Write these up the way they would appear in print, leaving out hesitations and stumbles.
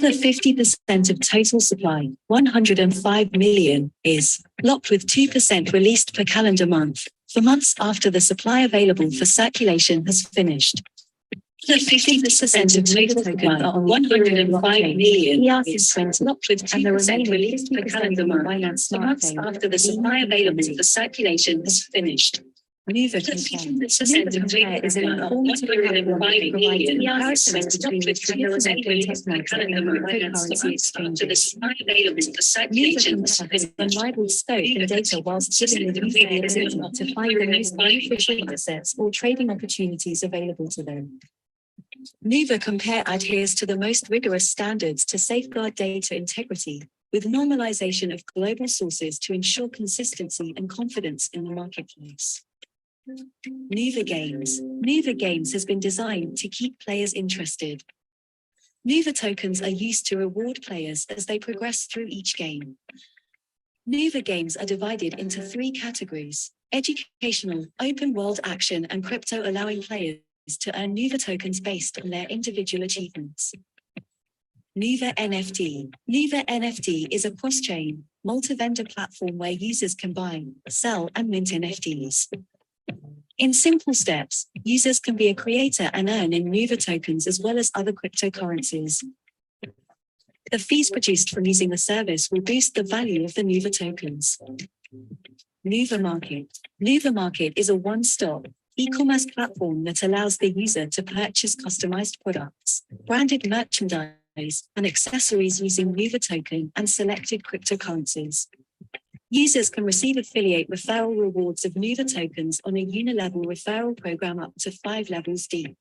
The 50% of total supply, 105 million, is locked with 2% released per calendar month, for months after the supply available for circulation has finished. The 50% of total supply, 105 million, is locked with 2% released per calendar month, for months after the supply available for circulation has finished. Nuva Compare is an informative platform that provides comparisons between the different fintech market and cryptocurrency exchanges. Nuva Compare has unrivaled scope and data whilst giving the user the ability to find the most beneficial assets or trading opportunities available to them. Nuva Compare adheres to the most rigorous standards to safeguard data integrity, with normalization of global sources to ensure consistency and confidence in the marketplace. Nuva Games. Nuva Games has been designed to keep players interested. Nuva tokens are used to reward players as they progress through each game. Nuva Games are divided into 3 categories: educational, open world action, and crypto, allowing players to earn Nuva tokens based on their individual achievements. Nuva NFT. Nuva NFT is a cross-chain, multi-vendor platform where users can buy, sell, and mint NFTs. In simple steps, users can be a creator and earn in Nuva tokens as well as other cryptocurrencies. The fees produced from using the service will boost the value of the Nuva tokens. Nuva Market. Nuva Market is a one-stop e-commerce platform that allows the user to purchase customized products, branded merchandise, and accessories using Nuva token and selected cryptocurrencies. Users can receive affiliate referral rewards of Nuva tokens on a unilevel referral program up to 5 levels deep.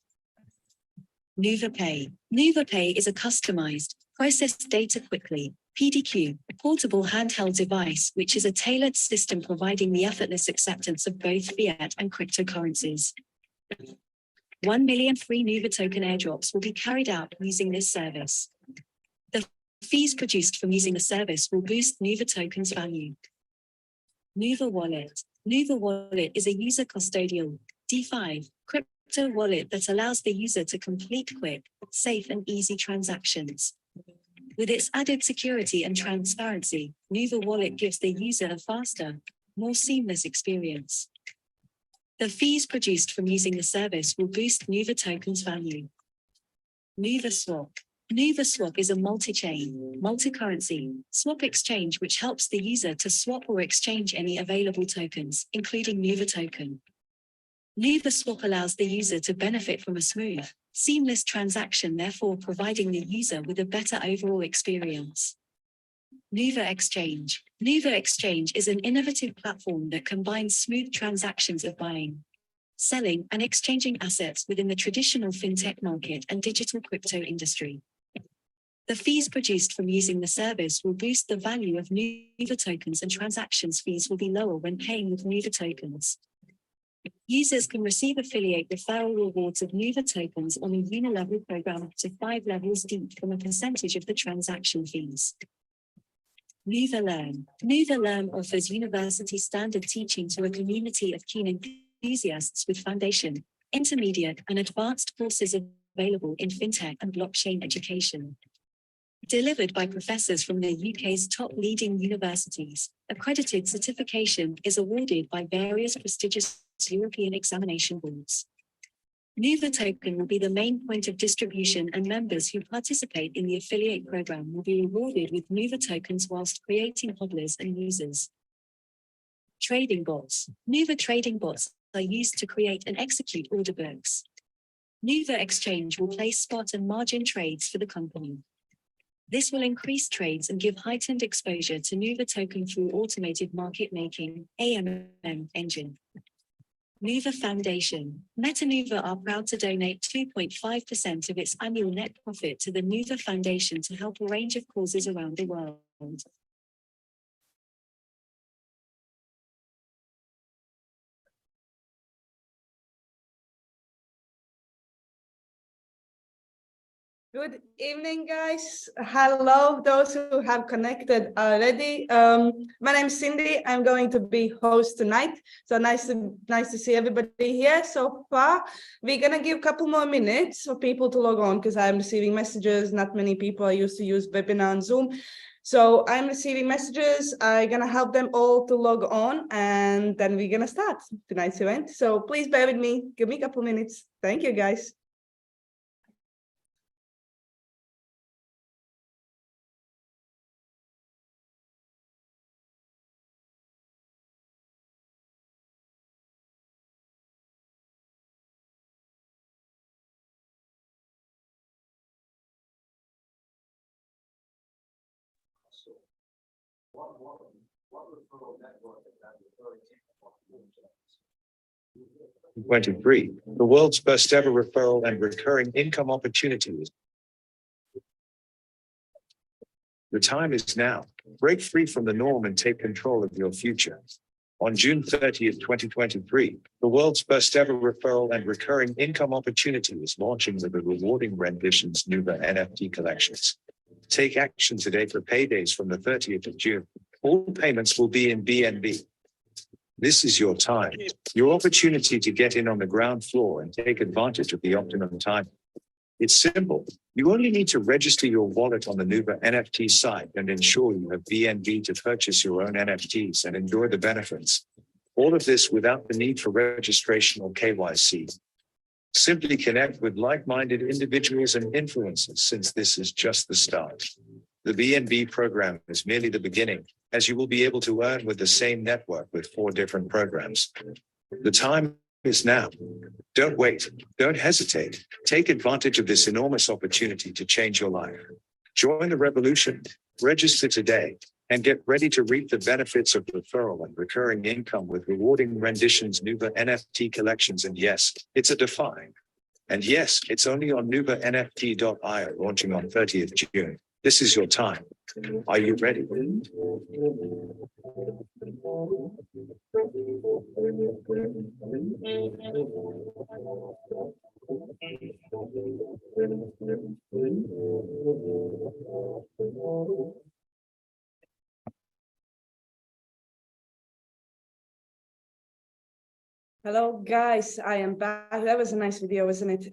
Nuva Pay. Nuva Pay is a customized, process data quickly, PDQ, portable handheld device which is a tailored system providing the effortless acceptance of both fiat and cryptocurrencies. 1 million free Nuva token airdrops will be carried out using this service. The fees produced from using the service will boost Nuva tokens value. Nuva Wallet. Nuva Wallet is a user custodial, DeFi, crypto wallet that allows the user to complete quick, safe, and easy transactions. With its added security and transparency, Nuva Wallet gives the user a faster, more seamless experience. The fees produced from using the service will boost Nuva tokens value. Nuva Swap. Nuva Swap is a multi-chain, multi-currency swap exchange which helps the user to swap or exchange any available tokens, including Nuva token. Nuva Swap allows the user to benefit from a smooth, seamless transaction, therefore providing the user with a better overall experience. Nuva Exchange. Nuva Exchange is an innovative platform that combines smooth transactions of buying, selling, and exchanging assets within the traditional fintech market and digital crypto industry. The fees produced from using the service will boost the value of Nuva tokens, and transactions fees will be lower when paying with Nuva tokens. Users can receive affiliate referral rewards of Nuva tokens on a unilevel program up to 5 levels deep from a percentage of the transaction fees. Nuva Learn. Nuva Learn offers university standard teaching to a community of keen enthusiasts with foundation, intermediate, and advanced courses available in fintech and blockchain education. Delivered by professors from the UK's top leading universities, accredited certification is awarded by various prestigious European examination boards. Nuva token will be the main point of distribution, and members who participate in the affiliate program will be rewarded with Nuva tokens whilst creating hodlers and users. Trading bots. Nuva trading bots are used to create and execute order books. Nuva Exchange will place spot and margin trades for the company. This will increase trades and give heightened exposure to Nuva token through automated market making (AMM) engine. Nuva Foundation. MetaNuva are proud to donate 2.5% of its annual net profit to the Nuva Foundation to help a range of causes around the world. Good evening, guys. Hello, those who have connected already. My name is Cindy. I'm going to be host tonight. So nice to see everybody here so far. We're gonna give a couple more minutes for people to log on because I'm receiving messages. Not many people are used to use webinar on Zoom. So I'm receiving messages. I'm gonna help them all to log on, and then we're gonna start tonight's event. So please bear with me. Give me a couple minutes. Thank you, guys. In 23, the world's first ever referral and recurring income opportunities. The time is now. Break free from the norm and take control of your future. On June 30th, 2023, the world's first ever referral and recurring income opportunity is launching with the rewarding renditions Nuva NFT collections. Take action today for paydays from the 30th of June. All payments will be in BNB. This is your time, your opportunity to get in on the ground floor and take advantage of the optimum time. It's simple. You only need to register your wallet on the Nuva NFT site and ensure you have BNB to purchase your own NFTs and enjoy the benefits. All of this without the need for registration or KYC. Simply connect with like-minded individuals and influencers, since this is just the start. The BNB program is merely the beginning, as you will be able to earn with the same network with 4 different programs. The time is now. Don't wait. Don't hesitate. Take advantage of this enormous opportunity to change your life. Join the revolution. Register today and get ready to reap the benefits of referral and recurring income with rewarding renditions Nuva NFT collections. And yes, it's a define. And yes, it's only on nuvanft.io, launching on 30th June. This is your time. Are you ready? Hello, guys. I am back. That was a nice video, wasn't it?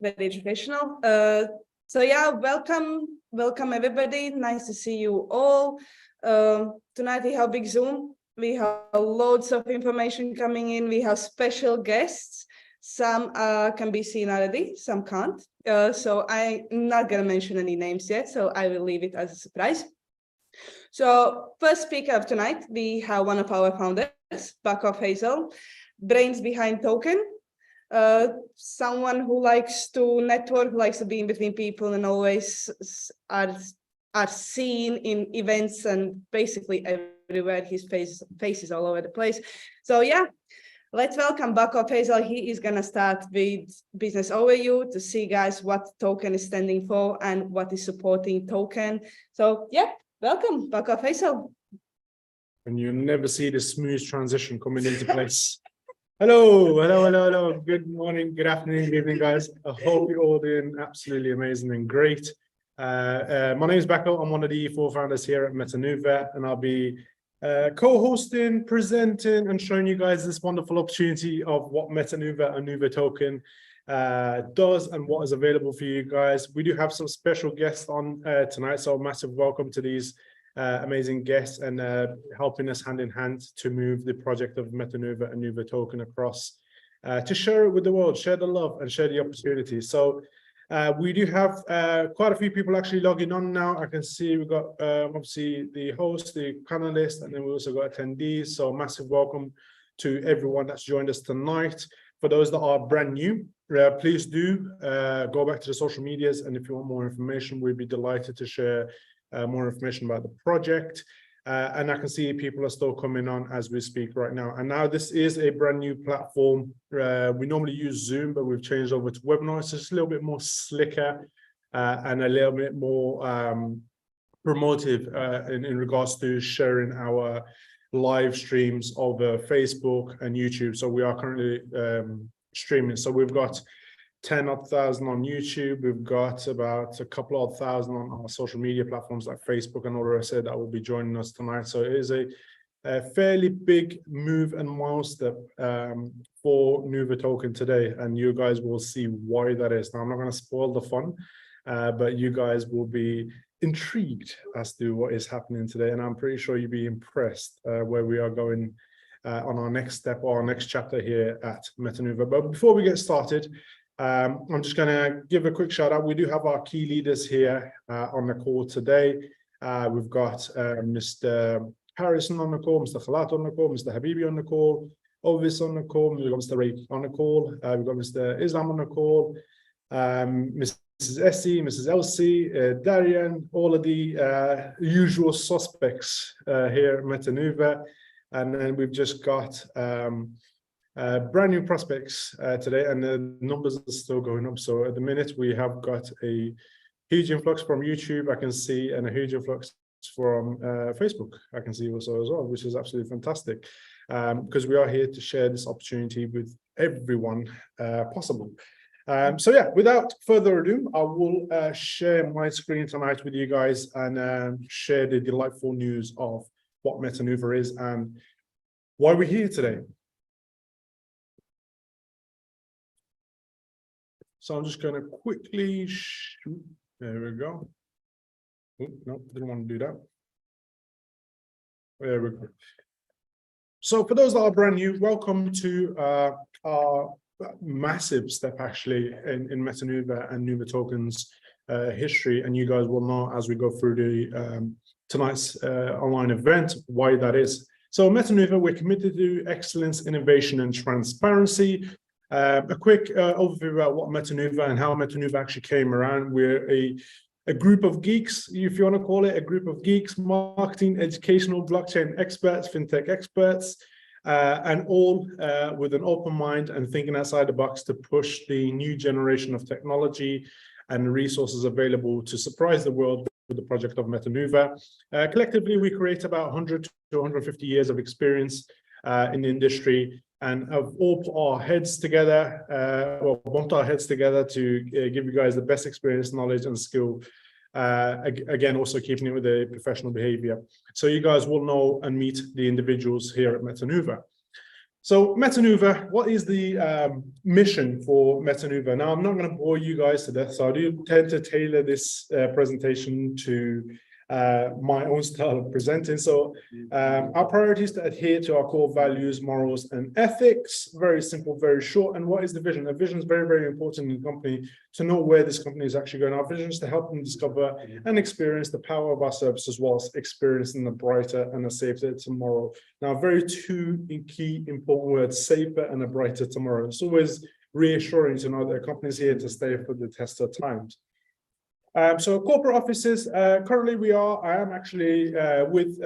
Very educational. So yeah, welcome everybody. Nice to see you all. Tonight we have big Zoom. We have loads of information coming in. We have special guests. Some can be seen already, some can't. So I'm not gonna mention any names yet, so I will leave it as a surprise. So first speaker of tonight, we have one of our founders, Bakov Hazel, brains behind Token. Someone who likes to network, likes to be in between people, and always are seen in events and basically everywhere. His face is all over the place. So yeah, let's welcome Bakov Hazel. He is gonna start with business overview to see, guys, what Token is standing for and what is supporting Token. So yeah, welcome, Bakov Hazel. And you never see the smooth transition coming into place. Hello. Good morning, good afternoon, good evening, guys. I hope you're all doing absolutely amazing and great. My name is Bako. I'm one of the 4 founders here at MetaNuva, and I'll be co-hosting, presenting, and showing you guys this wonderful opportunity of what MetaNuva and Nuva Token does and what is available for you guys. We do have some special guests on tonight, so a massive welcome to these amazing guests and helping us hand in hand to move the project of MetaNuva and Nuva Token across to share it with the world, share the love and share the opportunity. So we do have quite a few people actually logging on now. I can see we've got obviously the host, the panelists, and then we also got attendees. So massive welcome to everyone that's joined us tonight. For those that are brand new, please do go back to the social medias, and if you want more information, we'd be delighted to share more information about the project. And I can see people are still coming on as we speak right now. And now this is a brand new platform. We normally use Zoom, but we've changed over to webinar. It's just a little bit more slicker and a little bit more promotive in regards to sharing our live streams over Facebook and YouTube. So we are currently streaming. So we've got 10,000 on YouTube. We've got about a couple of thousand on our social media platforms like Facebook and all the rest of it that will be joining us tonight. So it is a fairly big move and milestone for Nuva token today, and you guys will see why that is. Now, I'm not going to spoil the fun, but you guys will be intrigued as to what is happening today, and I'm pretty sure you'll be impressed where we are going on our next step or our next chapter here at MetaNuva. But before we get started, I'm just going to give a quick shout out. We do have our key leaders here on the call today. We've got Mr. Harrison on the call, Mr. Khalat on the call, Mr. Habibi on the call, Ovis on the call, we've got Mr. Ray on the call, we've got Mr. Islam on the call, Mrs. Essie, Mrs. Elsie, Darian, all of the usual suspects here at MetaNuva. And then we've just got brand new prospects today, and the numbers are still going up. So at the minute, we have got a huge influx from YouTube, I can see, and a huge influx from Facebook, I can see also as well, which is absolutely fantastic, because we are here to share this opportunity with everyone possible. So yeah, without further ado, I will share my screen tonight with you guys and share the delightful news of what MetaNuva is and why we're here today. So I'm just going to quickly shoot. There we go. Oh, no, didn't want to do that. There we go. So for those that are brand new, welcome to our massive step actually in MetaNuva and Nuva tokens history. And you guys will know as we go through the tonight's online event why that is. So MetaNuva, we're committed to excellence, innovation, and transparency. A quick overview about what MetaNuva and how MetaNuva actually came around. We're a group of geeks, if you want to call it, a group of geeks, marketing, educational, blockchain experts, fintech experts, and all with an open mind and thinking outside the box to push the new generation of technology and resources available to surprise the world with the project of MetaNuva. Collectively, we create about 100 to 150 years of experience in the industry, and have all put our heads together, or bumped our heads together to give you guys the best experience, knowledge, and skill. Again, also keeping it with a professional behavior. So you guys will know and meet the individuals here at MetaNuva. So MetaNuva, what is the mission for MetaNuva? Now, I'm not going to bore you guys to death, so I do tend to tailor this presentation to my own style of presenting. So our priority is to adhere to our core values, morals, and ethics. Very simple, very short. And what is the vision? A vision is very, very important in the company to know where this company is actually going. Our vision is to help them discover and experience the power of our services whilst experiencing a brighter and a safer tomorrow. Now, very two key important words, safer and a brighter tomorrow. It's always reassuring to know that a company is here to stay for the test of times. So corporate offices, currently I am actually with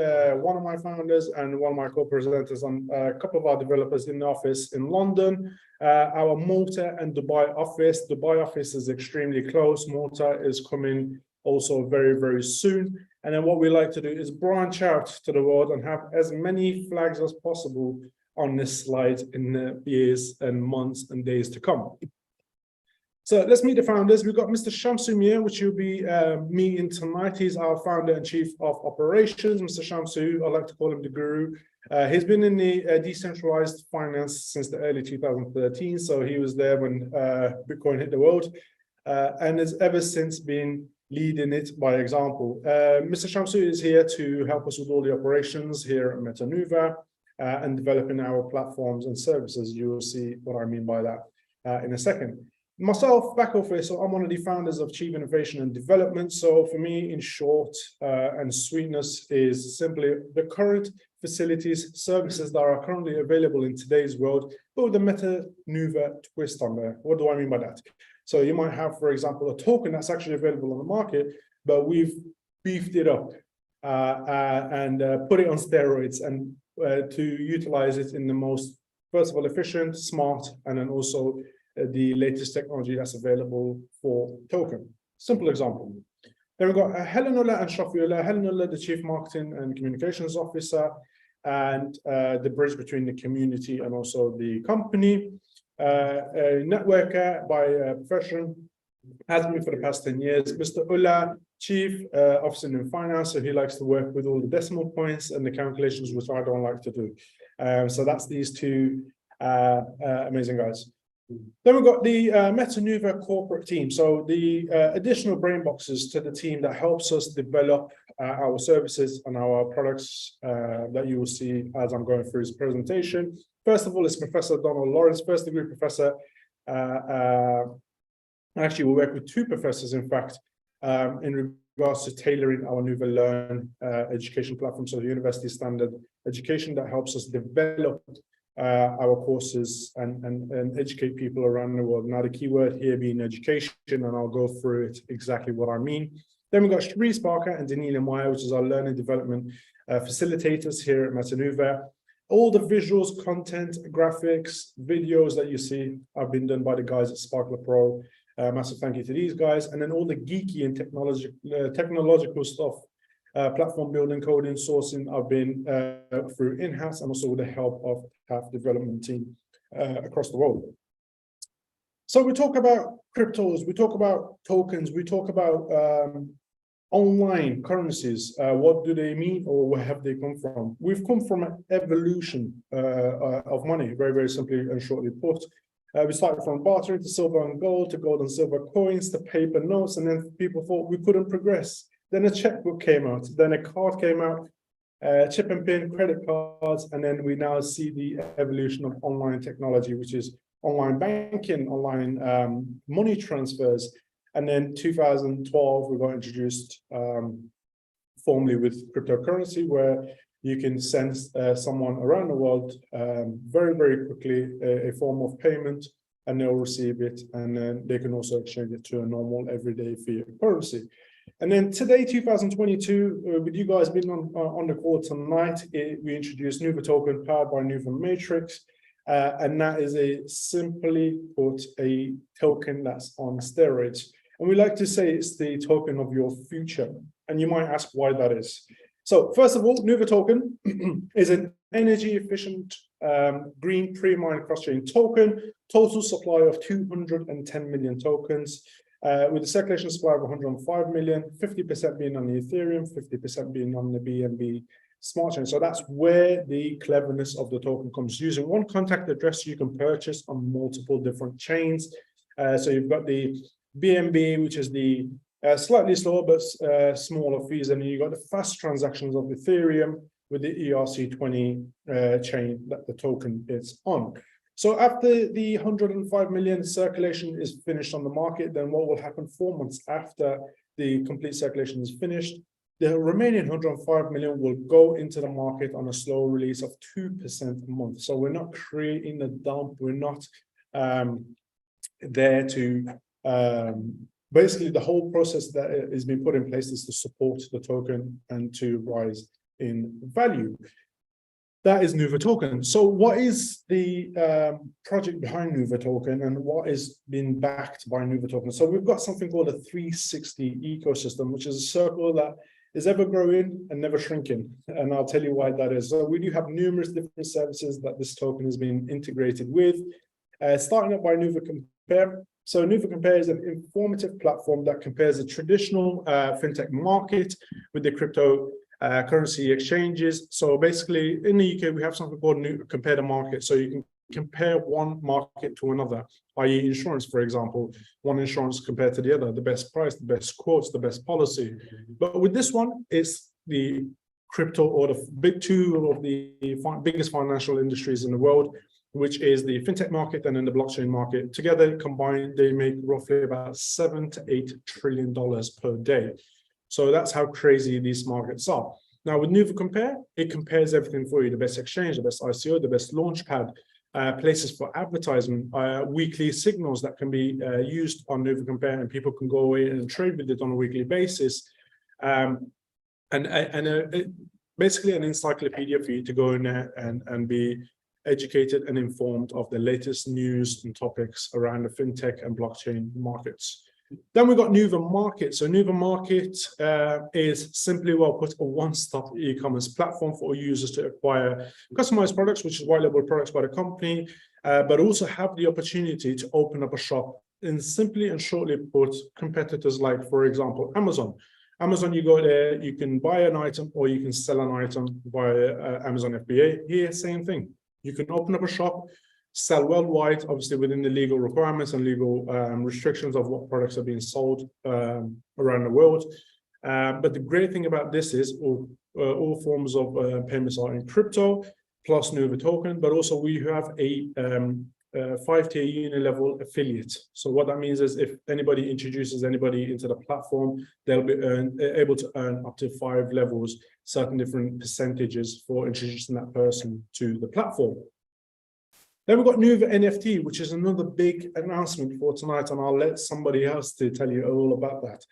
one of my founders and one of my co-presenters on a couple of our developers in the office in London. Our Malta and Dubai office is extremely close. Malta is coming also very, very soon. And then what we like to do is branch out to the world and have as many flags as possible on this slide in the years and months and days to come. So let's meet the founders. We've got Mr. Shamsu Mir, which you'll be meeting tonight. He's our founder and chief of operations. Mr. Shamsu, I like to call him the guru. He's been in the decentralized finance since the early 2013. So he was there when Bitcoin hit the world and has ever since been leading it by example. Mr. Shamsu is here to help us with all the operations here at MetaNuva and developing our platforms and services. You will see what I mean by that in a second. Myself, back office, so I'm one of the founders of Chief Innovation and Development. So for me, in short and sweetness, is simply the current facilities, services that are currently available in today's world, but with the MetaNuva twist on there. What do I mean by that? So you might have, for example, a token that's actually available on the market, but we've beefed it up and put it on steroids and to utilize it in the most, first of all, efficient, smart, and then also the latest technology that's available for token. Simple example. Then we've got Helenullah and Shafiullah. Helenullah, the Chief Marketing and Communications Officer, and the bridge between the community and also the company. a networker by profession, has been for the past 10 years. Mr. Ulla, Chief Officer in Finance, so he likes to work with all the decimal points and the calculations, which I don't like to do. So that's these two amazing guys. Then we've got the Nuva corporate team. So the additional brain boxes to the team that helps us develop our services and our products that you will see as I'm going through his presentation. First of all, is Professor Donald Lawrence, first degree professor. Actually, we work with two professors, in fact, in regards to tailoring our Nuva Learn education platform. So the university standard education that helps us develop our courses and educate people around the world. Now, the key word here being education, and I'll go through it exactly what I mean. Then we've got Shrees Parker and Danila Meyer, which is our learning development facilitators here at Nuva. All the visuals, content, graphics, videos that you see have been done by the guys at Sparkler Pro. Massive thank you to these guys. And then all the geeky and technological stuff, platform building, coding, sourcing, I've been through in-house and also with the help of TAF development team across the world. So we talk about cryptos, we talk about tokens, we talk about online currencies. What do they mean, or where have they come from? We've come from an evolution of money, very, very simply and shortly put. We started from bartering to silver and gold, to gold and silver coins, to paper notes, and then people thought we couldn't progress. Then a checkbook came out, then a card came out, chip and pin, credit cards, and then we now see the evolution of online technology, which is online banking, online money transfers. And then 2012, we got introduced formally with cryptocurrency, where you can send someone around the world very, very quickly a form of payment, and they'll receive it, and then they can also exchange it to a normal everyday fiat currency. And then today, 2022, with you guys being on the call tonight, we introduced Nuva Token powered by Nuva Matrix. And that is simply put, a token that's on steroids. And we like to say it's the token of your future. And you might ask why that is. So first of all, Nuva Token is an energy efficient green pre-mined cross-chain token, total supply of 210 million tokens, with a circulation supply of 105 million, 50% being on the Ethereum, 50% being on the BNB smart chain. So that's where the cleverness of the token comes. Using one contact address, you can purchase on multiple different chains. So you've got the BNB, which is the slightly slower but smaller fees, and you've got the fast transactions of Ethereum with the ERC20 chain that the token is on. So after the 105 million circulation is finished on the market, then what will happen 4 months after the complete circulation is finished? The remaining 105 million will go into the market on a slow release of 2% a month. So we're not creating a dump. We're not there to basically, the whole process that is being put in place is to support the token and to rise in value. That is Nuva Token. So what is the project behind Nuva Token, and what is being backed by Nuva Token? So we've got something called a 360 ecosystem, which is a circle that is ever growing and never shrinking. And I'll tell you why that is. So we do have numerous different services that this token has been integrated with, starting up by Nuva Compare. So Nuva Compare is an informative platform that compares the traditional fintech market with the cryptocurrency exchanges. So basically, in the UK, we have something called Compare the Market. So you can compare one market to another, i.e. insurance, for example, one insurance compared to the other, the best price, the best quotes, the best policy. But with this one, it's the crypto, or the big two of the biggest financial industries in the world, which is the fintech market and then the blockchain market. Together combined, they make roughly about $7 to $8 trillion per day. So that's how crazy these markets are. Now with Nuva Compare, it compares everything for you: the best exchange, the best ICO, the best launchpad, places for advertisement, weekly signals that can be used on Nuva Compare, and people can go away and trade with it on a weekly basis. Basically an encyclopedia for you to go in there and be educated and informed of the latest news and topics around the fintech and blockchain markets. Then we've got Nuva Market. So Nuva Market is simply, well put, a one-stop e-commerce platform for users to acquire customized products, which is white label products by the company, but also have the opportunity to open up a shop. And simply and shortly put, competitors like, for example, Amazon. Amazon, you go there, you can buy an item or you can sell an item via Amazon FBA. Here, same thing. You can open up a shop, sell worldwide, obviously within the legal requirements and legal restrictions of what products are being sold around the world. But the great thing about this is all forms of payments are in crypto plus Nuva token, but also we have a 5-tier uni-level affiliate. So what that means is if anybody introduces anybody into the platform, they'll be able to earn up to 5 levels, certain different percentages for introducing that person to the platform. Then we've got Nuva NFT, which is another big announcement for tonight, and I'll let somebody else to tell you all about that.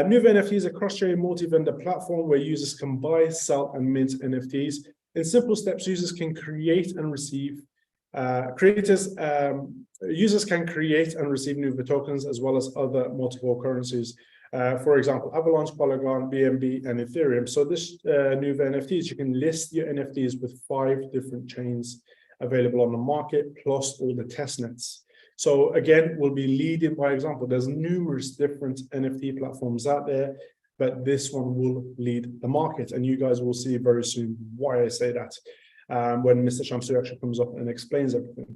Nuva NFT is a cross-chain multi-vendor platform where users can buy, sell, and mint NFTs. In simple steps, users can create and receive users can create and receive Nuva tokens as well as other multiple currencies. For example, Avalanche, Polygon, BNB, and Ethereum. So this Nuva NFTs, you can list your NFTs with 5 different chains available on the market, plus all the test nets. So again, we'll be leading by example. There's numerous different NFT platforms out there, but this one will lead the market. And you guys will see very soon why I say that when Mr. Shamsu actually comes up and explains everything.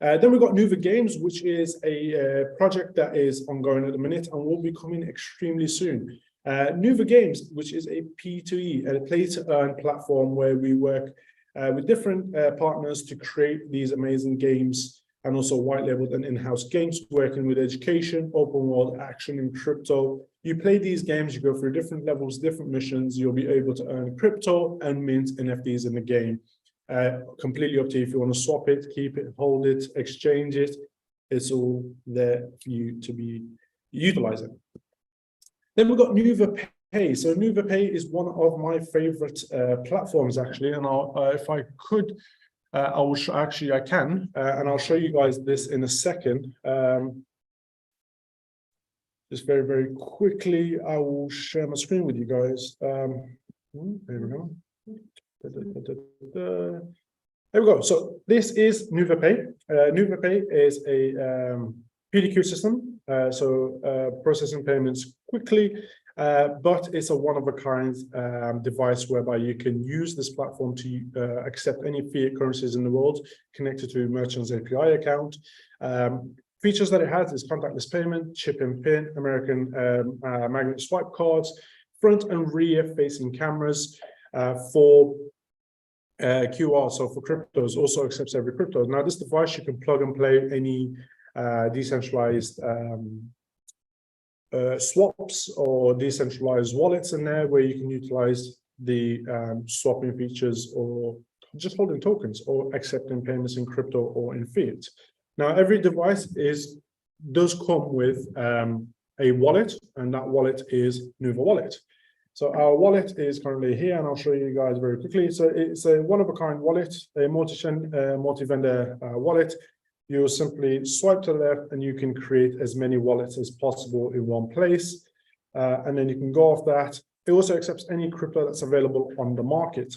Then we've got Nuva Games, which is a project that is ongoing at the minute and will be coming extremely soon. Nuva Games, which is a P2E, a play-to-earn platform where we work with different partners to create these amazing games and also white-labeled and in-house games, working with education, open world action in crypto. You play these games, you go through different levels, different missions, you'll be able to earn crypto and mint NFTs in the game. Completely up to you if you want to swap it, keep it, hold it, exchange it. It's all there for you to be utilizing. Then we've got Nuva Pay. So Nuva Pay is one of my favorite platforms actually, and if I could, I will show, actually I can, and I'll show you guys this in a second. Just very, very quickly, I will share my screen with you guys. There we go. There we go. So this is Nuva Pay. Nuva Pay is a PDQ system, processing payments quickly, but it's a one-of-a-kind device whereby you can use this platform to accept any fiat currencies in the world connected to a merchant's API account. Features that it has is contactless payment, chip and pin, American magnet swipe cards, front and rear facing cameras, for QR, so for cryptos, also accepts every crypto. Now this device, you can plug and play any decentralized swaps or decentralized wallets in there where you can utilize the swapping features or just holding tokens or accepting payments in crypto or in fiat. Now every device does come with a wallet, and that wallet is Nuva Wallet. So our wallet is currently here, and I'll show you guys very quickly. So it's a one-of-a-kind wallet, a multi-vendor wallet. You simply swipe to the left, and you can create as many wallets as possible in one place. And then you can go off that. It also accepts any crypto that's available on the market.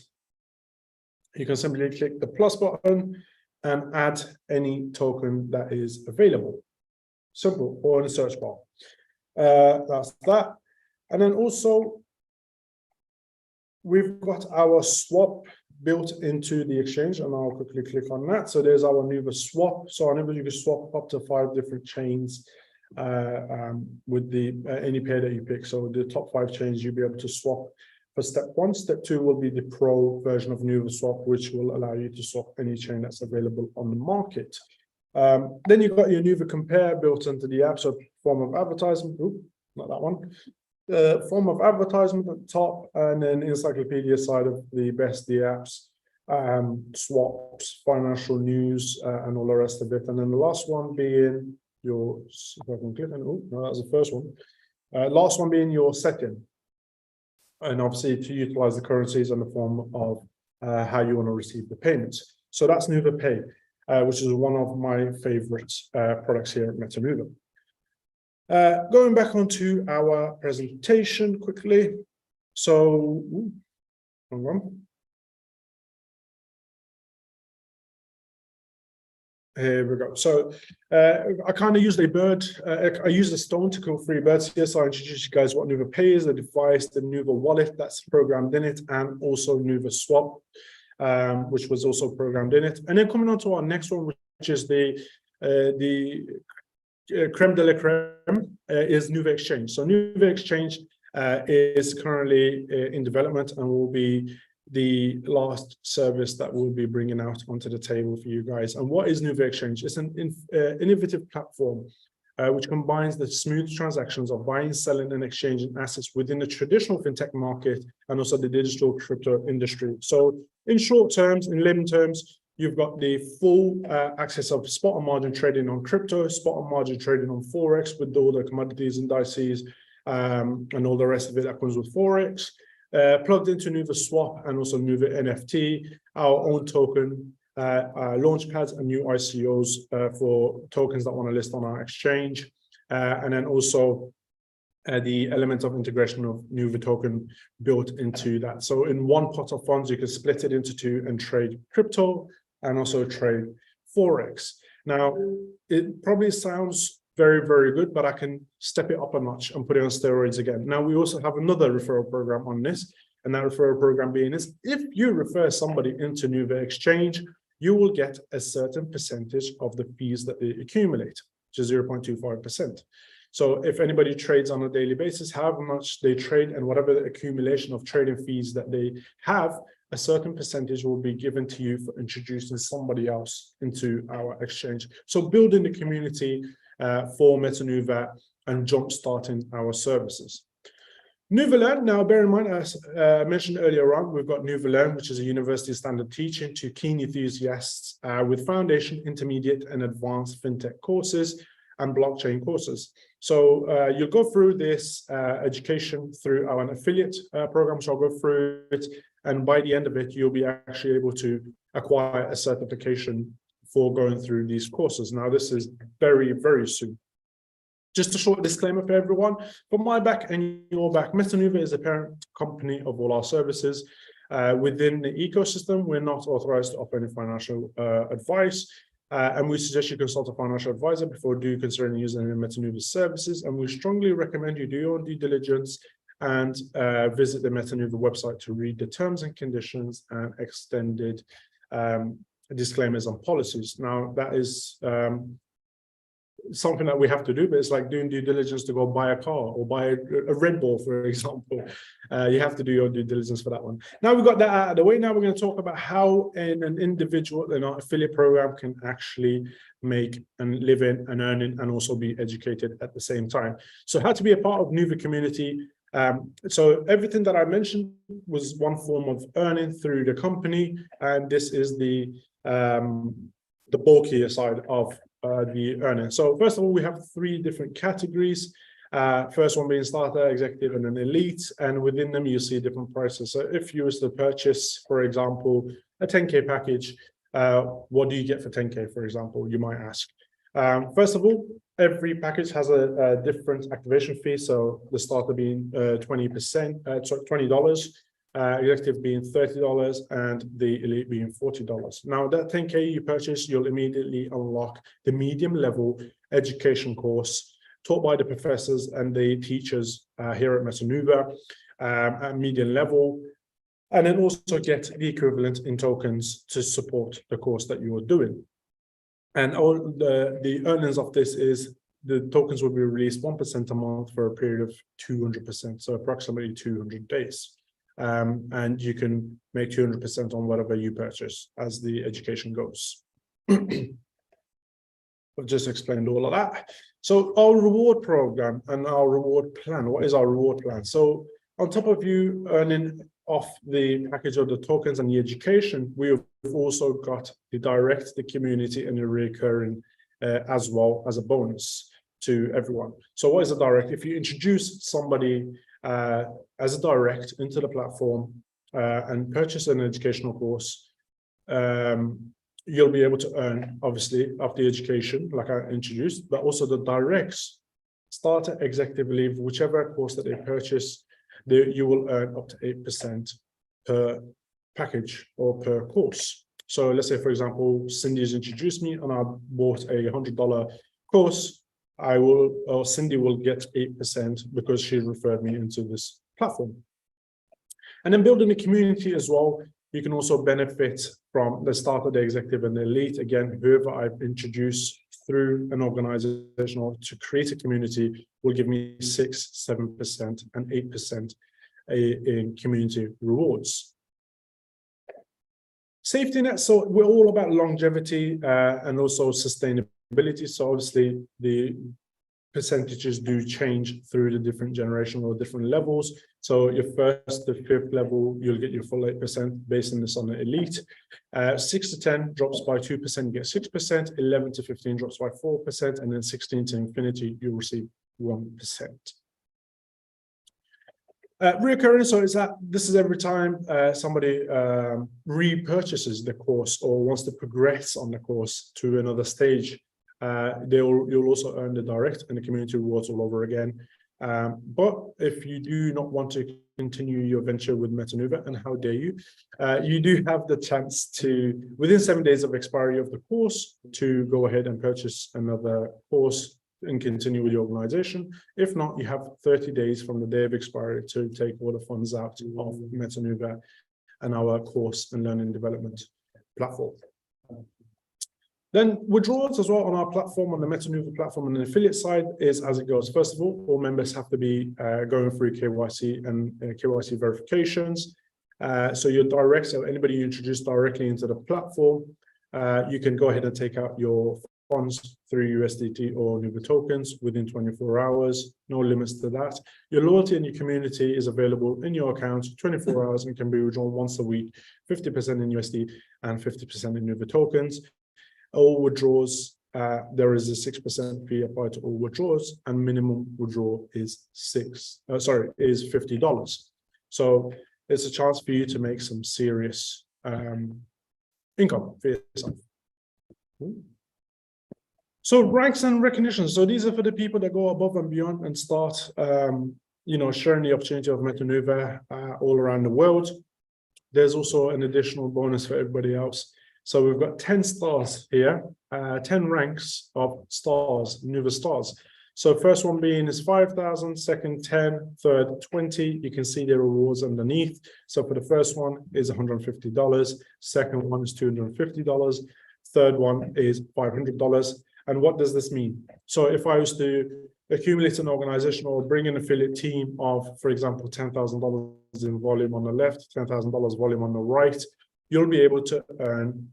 You can simply click the plus button and add any token that is available. Simple, or in the search bar. That's that. And then also, we've got our swap built into the exchange, and I'll quickly click on that. So there's our Nuva swap. So on Nuva, you can swap up to 5 different chains with any pair that you pick. So the top 5 chains, you'll be able to swap for step 1. Step 2 will be the pro version of Nuva swap, which will allow you to swap any chain that's available on the market. Then you've got your Nuva compare built into the app, so form of advertisement. Ooh, not that one. Form of advertisement at the top, and then encyclopedia side of the best the apps, swaps, financial news, and all the rest of it. And then the last one being your, if I can click, oh, no, that was the first one. Last one being your setting, and obviously to utilize the currencies in the form of how you want to receive the payments. So that's Nuva Pay, which is one of my favorite products here at MetaNuva. Going back onto our presentation quickly. So, hang on. Here we go. So I kind of used a bird. I used a stone to kill 3 birds here. So I introduced you guys what Nuva Pay is, the device, the Nuva wallet that's programmed in it, and also Nuva Swap, which was also programmed in it. And then coming on to our next one, which is the creme de la creme, is Nuva Exchange. So Nuva Exchange is currently in development and will be the last service that we'll be bringing out onto the table for you guys. And what is Nuva Exchange? It's an innovative platform which combines the smooth transactions of buying, selling, and exchanging assets within the traditional fintech market and also the digital crypto industry. So in short terms, in layman terms, you've got the full access of spot and margin trading on crypto, spot and margin trading on Forex with all the commodities, indices, and all the rest of it that comes with Forex. Plugged into Nuva Swap and also Nuva NFT, our own token, launch pads and new ICOs for tokens that want to list on our exchange. And then also the element of integration of Nuva token built into that. So in one pot of funds, you can split it into 2 and trade crypto and also trade Forex. Now, it probably sounds very, very good, but I can step it up a notch and put it on steroids again. Now, we also have another referral program on this, and that referral program being is if you refer somebody into Nuva Exchange, you will get a certain percentage of the fees that they accumulate, which is 0.25%. So if anybody trades on a daily basis, however much they trade and whatever the accumulation of trading fees that they have, a certain percentage will be given to you for introducing somebody else into our exchange. So building the community for MetaNuva and jump-starting our services. Nuva Learn, now bear in mind, as mentioned earlier on, we've got Nuva Learn, which is a university standard teaching to keen enthusiasts with foundation, intermediate, and advanced fintech courses and blockchain courses. So you'll go through this education through our affiliate program, so I'll go through it, and by the end of it, you'll be actually able to acquire a certification for going through these courses. Now, this is very, very soon. Just a short disclaimer for everyone. For my back and your back, MetaNuva is a parent company of all our services. Within the ecosystem, we're not authorized to offer any financial advice. And we suggest you consult a financial advisor before considering using any MetaNuva services. And we strongly recommend you do your own due diligence and visit the MetaNuva website to read the terms and conditions and extended disclaimers on policies. Now, that is something that we have to do, but it's like doing due diligence to go buy a car or buy a Red Bull, for example. You have to do your due diligence for that one. Now we've got that out of the way. Now we're going to talk about how an individual in our affiliate program can actually make and live in and earn in and also be educated at the same time. So how to be a part of Nuva community. So everything that I mentioned was one form of earning through the company, and this is the bulkier side of the earning. So first of all, we have 3 different categories. First one being starter, executive, and then elite, and within them you see different prices. So if you was to purchase, for example, a 10K package, what do you get for 10K, for example, you might ask. First of all, every package has a different activation fee. So the starter being $20, executive being $30, and the elite being $40. Now that 10K you purchase, you'll immediately unlock the medium level education course taught by the professors and the teachers here at MetaNuva at medium level, and then also get the equivalent in tokens to support the course that you are doing. And all the earnings of this is the tokens will be released 1% a month for a period of 200%, so approximately 200 days. And you can make 200% on whatever you purchase as the education goes. I've just explained all of that. So our reward program and our reward plan. What is our reward plan? So on top of you earning off the package of the tokens and the education, we've also got the direct, the community, and the recurring as well as a bonus to everyone. So what is a direct? If you introduce somebody as a direct into the platform and purchase an educational course, you'll be able to earn, obviously, off the education, like I introduced, but also the directs starter, executive leave, whichever course that they purchase, you will earn up to 8% per package or per course. So let's say, for example, Cindy has introduced me and I bought a $100 course. Cindy will get 8% because she referred me into this platform. And then building a community as well. You can also benefit from the starter, the executive, and the elite. Again, whoever I've introduced through an organization or to create a community will give me 6, 7%, and 8% in community rewards. Safety net. So we're all about longevity and also sustainability. So obviously the percentages do change through the different generational or different levels. So your first to fifth level, you'll get your full 8% based on this on the elite. 6 to 10 drops by 2%, you get 6%. 11 to 15 drops by 4%, and then 16 to infinity, you receive 1%. Reoccurring, so this is every time somebody repurchases the course or wants to progress on the course to another stage. You'll also earn the direct and the community rewards all over again. But if you do not want to continue your venture with MetaNuva, and how dare you, you do have the chance to, within 7 days of expiry of the course, to go ahead and purchase another course and continue with the organization. If not, you have 30 days from the day of expiry to take all the funds out of MetaNuva and our course and learning development platform. Then withdrawals as well on our platform, on the MetaNuva platform on the affiliate side is as it goes. First of all members have to be going through KYC and KYC verifications. So your direct, so anybody you introduce directly into the platform, you can go ahead and take out your funds through USDT or Nuva tokens within 24 hours, no limits to that. Your loyalty and your community is available in your account 24 hours and can be withdrawn once a week, 50% in USD and 50% in Nuva tokens. All withdrawals, there is a 6% fee applied to all withdrawals, and minimum withdrawal is $50. So it's a chance for you to make some serious income for yourself. So ranks and recognition. So these are for the people that go above and beyond and start, sharing the opportunity of MetaNuva all around the world. There's also an additional bonus for everybody else. So we've got 10 stars here, 10 ranks of stars, Nuva stars. So first one being is 5,000, second 10, third 20. You can see the rewards underneath. So for the first one is $150, second one is $250, third one is $500. And what does this mean? So if I was to accumulate an organization or bring an affiliate team of, for example, $10,000 in volume on the left, $10,000 volume on the right, you'll be able to earn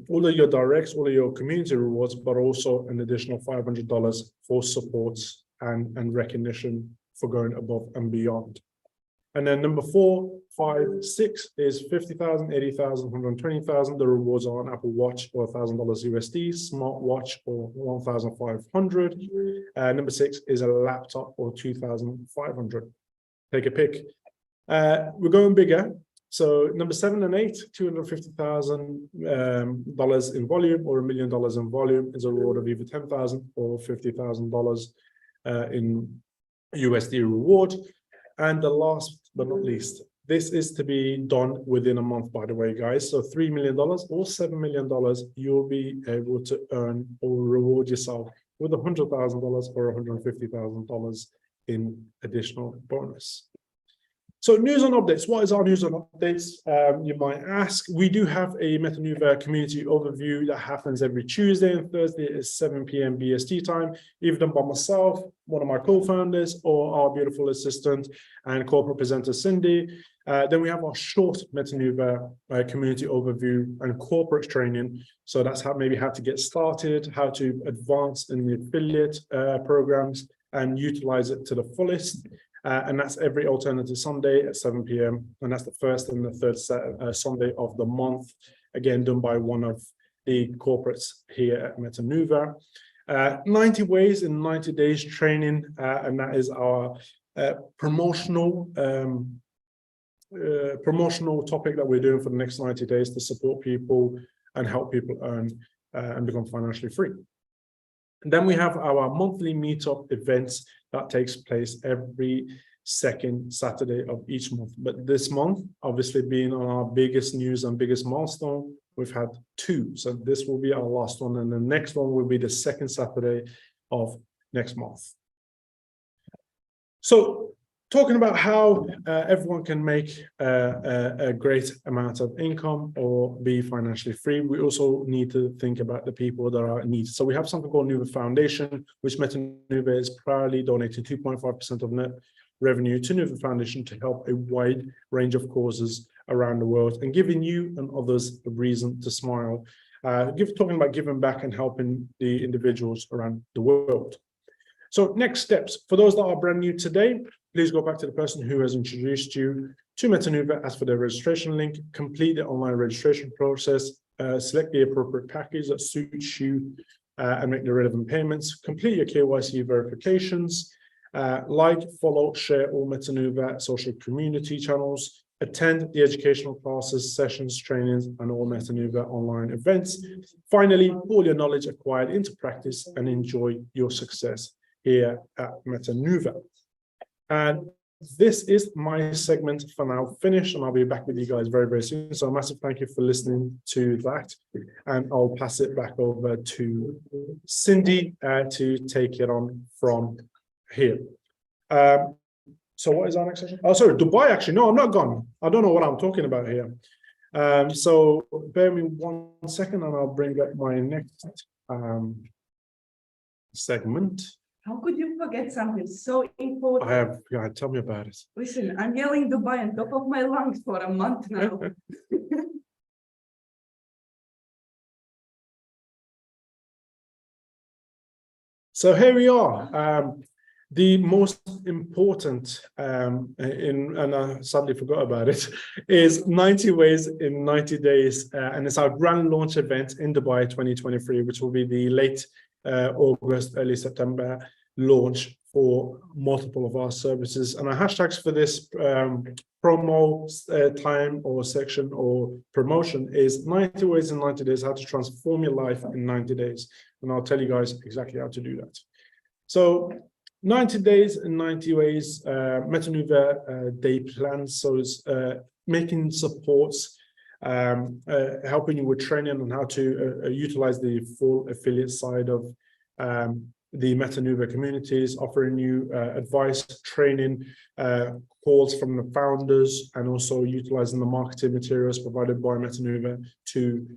all of your directs, all of your community rewards, but also an additional $500 for supports and recognition for going above and beyond. And then number 4, 5, 6 is 50,000, 80,000, 120,000. The rewards are an Apple Watch or $1,000 USD, smartwatch or 1,500. Number 6 is a laptop or 2,500. Take a pick. We're going bigger. So number 7 and 8, $250,000 in volume or $1 million in volume is a reward of either $10,000 or $50,000 in USD reward. And the last but not least, this is to be done within a month, by the way, guys. So $3 million or $7 million, you'll be able to earn or reward yourself with $100,000 or $150,000 in additional bonus. So news and updates. What is our news and updates? You might ask. We do have a MetaNuva community overview that happens every Tuesday and Thursday at 7 p.m. BST time, either done by myself, one of my co-founders, or our beautiful assistant and corporate presenter, Cindy. Then we have our short MetaNuva community overview and corporate training. So that's how to get started, how to advance in the affiliate programs and utilize it to the fullest. And that's every alternative Sunday at 7 p.m. And that's the first and the third Sunday of the month, again, done by one of the corporates here at MetaNuva. 90 ways in 90 days training, and that is our promotional topic that we're doing for the next 90 days to support people and help people earn and become financially free. And then we have our monthly meetup events that takes place every second Saturday of each month. But this month, obviously being on our biggest news and biggest milestone, we've had 2. So this will be our last one. And the next one will be the second Saturday of next month. So talking about how everyone can make a great amount of income or be financially free, we also need to think about the people that are in need. So we have something called Nuva Foundation, which Nuva is proudly donating 2.5% of net revenue to Nuva Foundation to help a wide range of causes around the world and giving you and others a reason to smile. Talking about giving back and helping the individuals around the world. So next steps, for those that are brand new today, please go back to the person who has introduced you to Nuva, ask for their registration link, complete the online registration process, select the appropriate package that suits you and make the relevant payments, complete your KYC verifications, like, follow, share all Nuva social community channels, attend the educational classes, sessions, trainings, and all Nuva online events. Finally, put all your knowledge acquired into practice and enjoy your success here at Nuva. And this is my segment for now finished, and I'll be back with you guys very, very soon. So a massive thank you for listening to that. And I'll pass it back over to Cindy to take it on from here. So what is our next session? Oh, sorry, Dubai, actually. No, I'm not gone. I don't know what I'm talking about here. So bear me 1 second and I'll bring up my next segment. How could you forget something so important? I have, yeah, tell me about it. Listen, I'm yelling Dubai on top of my lungs for a month now. So here we are. The most important, and I sadly forgot about it, is 90 Ways in 90 Days. And it's our grand launch event in Dubai 2023, which will be the late August, early September launch for multiple of our services. And our hashtags for this promo time or section or promotion is 90 Ways in 90 Days, how to transform your life in 90 days. And I'll tell you guys exactly how to do that. So 90 days and 90 ways, Nuva day plans. So it's making supports, helping you with training on how to utilize the full affiliate side of the Nuva communities, offering you advice, training, calls from the founders, and also utilizing the marketing materials provided by Nuva to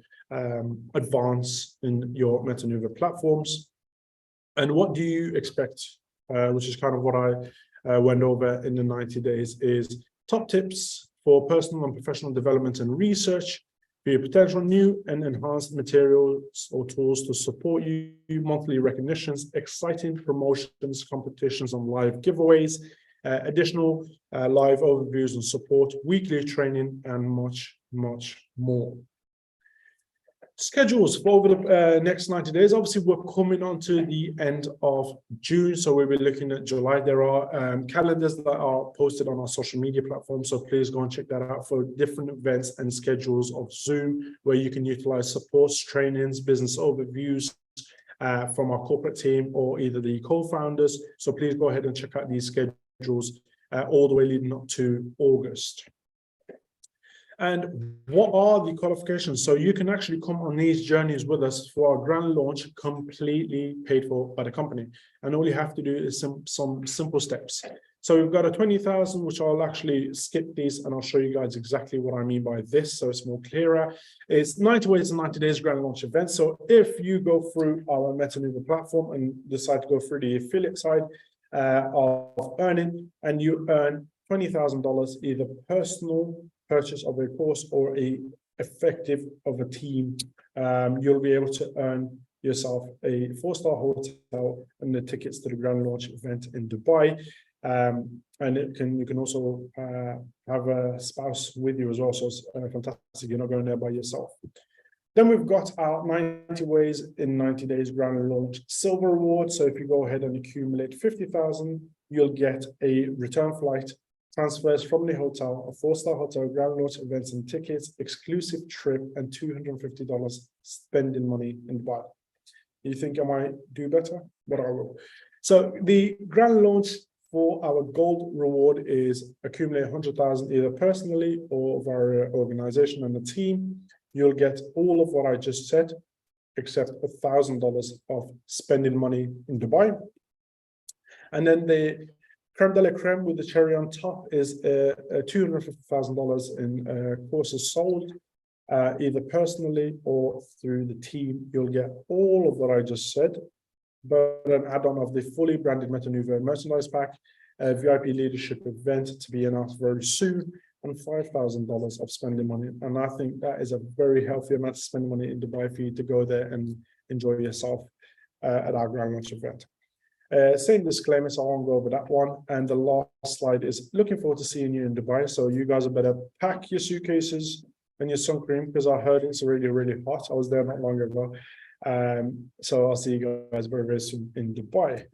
advance in your Nuva platforms. And what do you expect? Which is kind of what I went over in the 90 days, is top tips for personal and professional development and research, for your potential new and enhanced materials or tools to support you, monthly recognitions, exciting promotions, competitions and live giveaways, additional live overviews and support, weekly training, and much, much more. Schedules for over the next 90 days. Obviously, we're coming on to the end of June, so we'll be looking at July. There are calendars that are posted on our social media platforms, so please go and check that out for different events and schedules of Zoom, where you can utilize supports, trainings, business overviews from our corporate team or either the co-founders. So please go ahead and check out these schedules all the way leading up to August. And what are the qualifications? So you can actually come on these journeys with us for our grand launch, completely paid for by the company. And all you have to do is some simple steps. So we've got a 20,000, which I'll actually skip these and I'll show you guys exactly what I mean by this, so it's more clearer. It's 90 Ways in 90 Days grand launch event. So if you go through our Nuva platform and decide to go through the affiliate side of earning, and you earn $20,000, either personal purchase of a course or a effective of a team, you'll be able to earn yourself a 4-star hotel and the tickets to the grand launch event in Dubai. And you can also have a spouse with you as well, so it's fantastic. You're not going there by yourself. Then we've got our 90 Ways in 90 Days grand launch silver award. So if you go ahead and accumulate 50,000, you'll get a return flight, transfers from the hotel, a 4-star hotel, grand launch events and tickets, exclusive trip, and $250 spending money in Dubai. You think I might do better? But I will. So the grand launch for our gold reward is accumulate 100,000 either personally or via organization and the team. You'll get all of what I just said, except $1,000 of spending money in Dubai. And then the creme de la creme with the cherry on top is $250,000 in courses sold, either personally or through the team. You'll get all of what I just said, but an add-on of the fully branded Meta Nuva merchandise pack, a VIP leadership event to be announced very soon, and $5,000 of spending money. And I think that is a very healthy amount of spending money in Dubai for you to go there and enjoy yourself at our grand launch event. Same disclaimer, so I won't go over that one. And the last slide is looking forward to seeing you in Dubai. So you guys are better pack your suitcases and your sun cream, because I heard it's really, really hot. I was there not long ago. So I'll see you guys very, very soon in Dubai.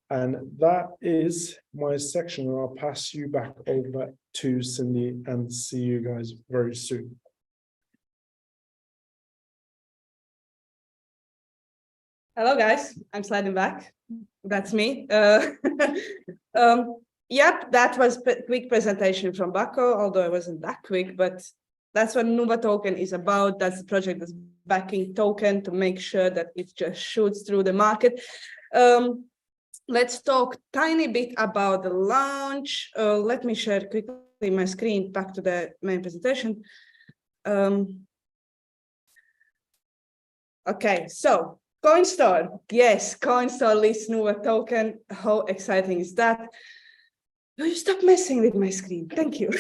And that is my section. And I'll pass you back over to Cindy and see you guys very soon. Hello, guys. I'm sliding back. That's me. Yep, that was a quick presentation from Bako, although it wasn't that quick, but that's what Nuva token is about. That's the project that's backing token to make sure that it just shoots through the market. Let's talk tiny bit about the launch. Let me share quickly my screen back to the main presentation. Okay, so CoinStore. Yes, CoinStore lists Nuva token. How exciting is that? Will you stop messing with my screen? Thank you.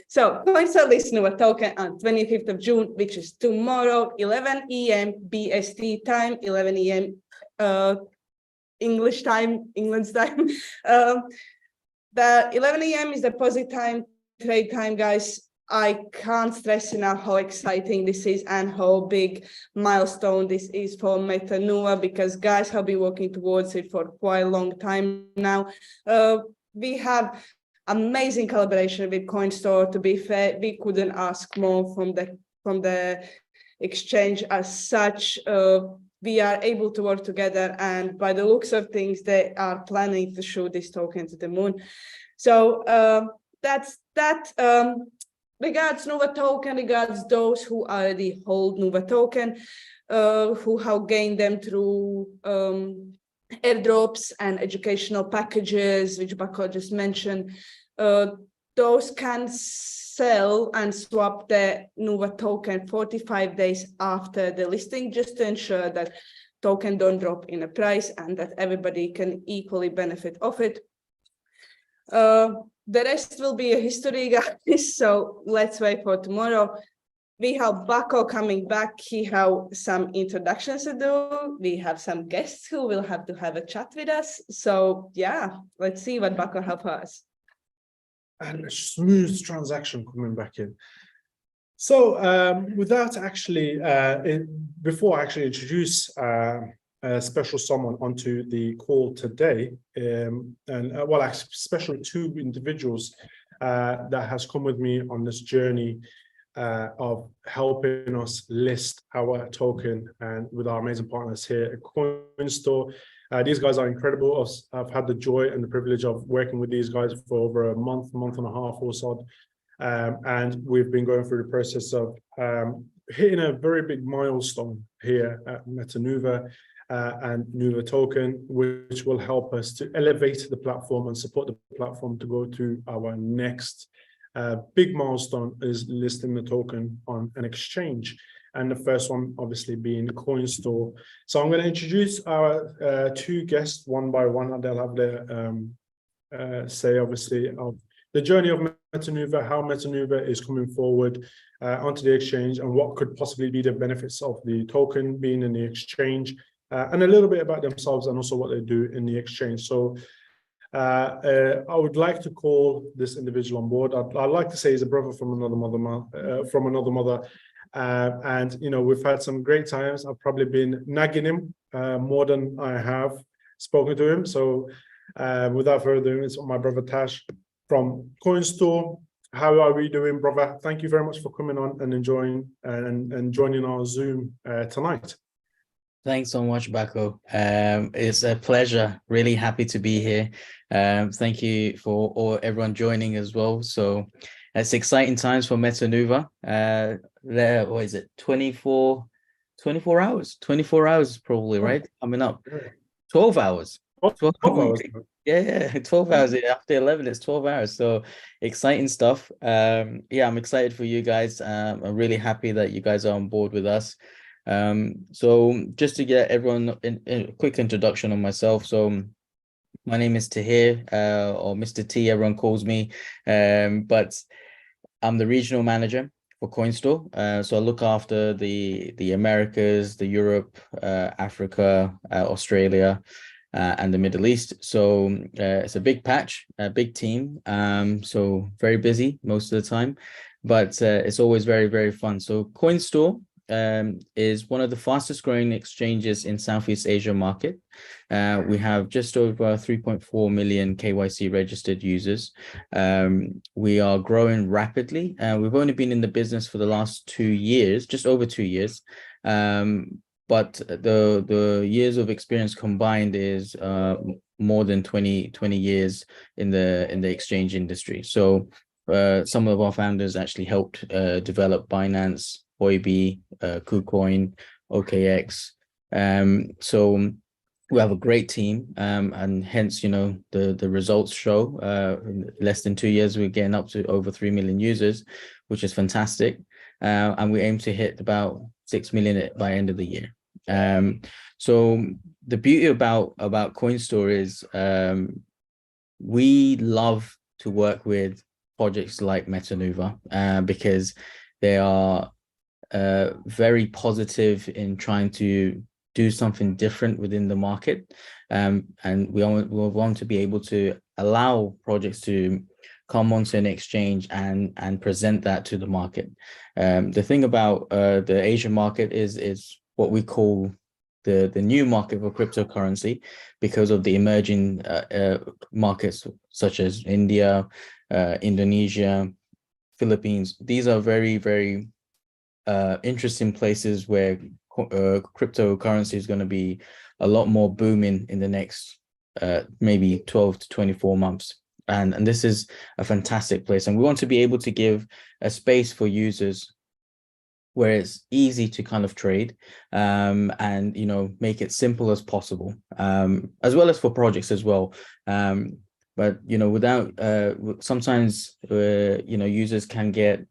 So CoinStore lists Nuva token on 25th of June, which is tomorrow, 11 a.m. BST time, 11 a.m. English time, England's time. The 11 a.m. is deposit time, trade time, guys. I can't stress enough how exciting this is and how big milestone this is for Meta Nuva, because guys have been working towards it for quite a long time now. We have amazing collaboration with CoinStore. To be fair, we couldn't ask more from the exchange as such. We are able to work together, and by the looks of things, they are planning to shoot this token to the moon. So that's that. Regards Nuva token, regards those who already hold Nuva token, who have gained them through airdrops and educational packages, which Bako just mentioned. Those can sell and swap the Nuva token 45 days after the listing, just to ensure that token don't drop in a price and that everybody can equally benefit of it. The rest will be a history, guys, so let's wait for tomorrow. We have Bako coming back. He has some introductions to do. We have some guests who will have to have a chat with us. So yeah, let's see what Bako has for us. And a smooth transaction coming back in. So without actually, before I actually introduce a special someone onto the call today, actually special two individuals that has come with me on this journey of helping us list our token and with our amazing partners here at CoinStore. These guys are incredible. I've had the joy and the privilege of working with these guys for over a month and a half or so. And we've been going through the process of hitting a very big milestone here at Meta Nuva and Nuva token, which will help us to elevate the platform and support the platform to go to our next big milestone, is listing the token on an exchange. And the first one obviously being CoinStore. So I'm going to introduce our two guests one by one, and they'll have their say obviously of the journey of Meta Nuva, how Meta Nuva is coming forward onto the exchange, and what could possibly be the benefits of the token being in the exchange, and a little bit about themselves and also what they do in the exchange. So I would like to call this individual on board. I'd like to say he's a brother from another mother. And you know, we've had some great times. I've probably been nagging him more than I have spoken to him. So without further ado, it's my brother Tash from CoinStore. How are we doing, brother? Thank you very much for coming on and enjoying and joining our Zoom tonight. Thanks so much, Bako. It's a pleasure. Really happy to be here. Thank you for everyone joining as well. So it's exciting times for Meta Nuva. What is it? 24 hours. 24 hours probably, right? Coming up. 12 hours. 12 hours. Yeah, 12 hours. After 11, it's 12 hours. So exciting stuff. Yeah, I'm excited for you guys. I'm really happy that you guys are on board with us. So just to get everyone in a quick introduction on myself. So my name is Tahir, or Mr. T, everyone calls me. But I'm the regional manager for CoinStore. So I look after the Americas, the Europe, Africa, Australia, and the Middle East. So it's a big patch, a big team. So very busy most of the time, but it's always very, very fun. So CoinStore is one of the fastest growing exchanges in Southeast Asia market. We have just over 3.4 million KYC registered users. We are growing rapidly. We've only been in the business for the last 2 years, just over 2 years. But the years of experience combined is more than 20 years in the exchange industry. So some of our founders actually helped develop Binance, Huobi, KuCoin, OKX. So we have a great team, and hence, the results show in less than 2 years, we're getting up to over 3 million users, which is fantastic. And we aim to hit about 6 million by end of the year. So the beauty about CoinStore is we love to work with projects like Meta Nuva because they are very positive in trying to do something different within the market. And we want to be able to allow projects to come onto an exchange and present that to the market. The thing about the Asian market is what we call the new market for cryptocurrency, because of the emerging markets such as India, Indonesia, Philippines. These are very, very interesting places where cryptocurrency is going to be a lot more booming in the next maybe 12 to 24 months. And this is a fantastic place. And we want to be able to give a space for users where it's easy to kind of trade, and make it simple as possible, as well as for projects as well. But without sometimes users can get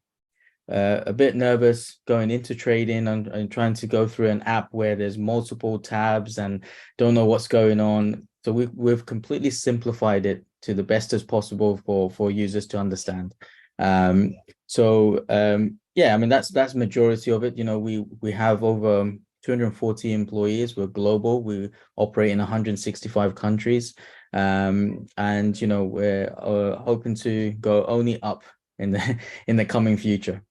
a bit nervous going into trading and trying to go through an app where there's multiple tabs and don't know what's going on. So we've completely simplified it to the best as possible for users to understand. Yeah, I mean, that's majority of it. We have over 240 employees. We're global. We operate in 165 countries. And we're hoping to go only up in the coming future.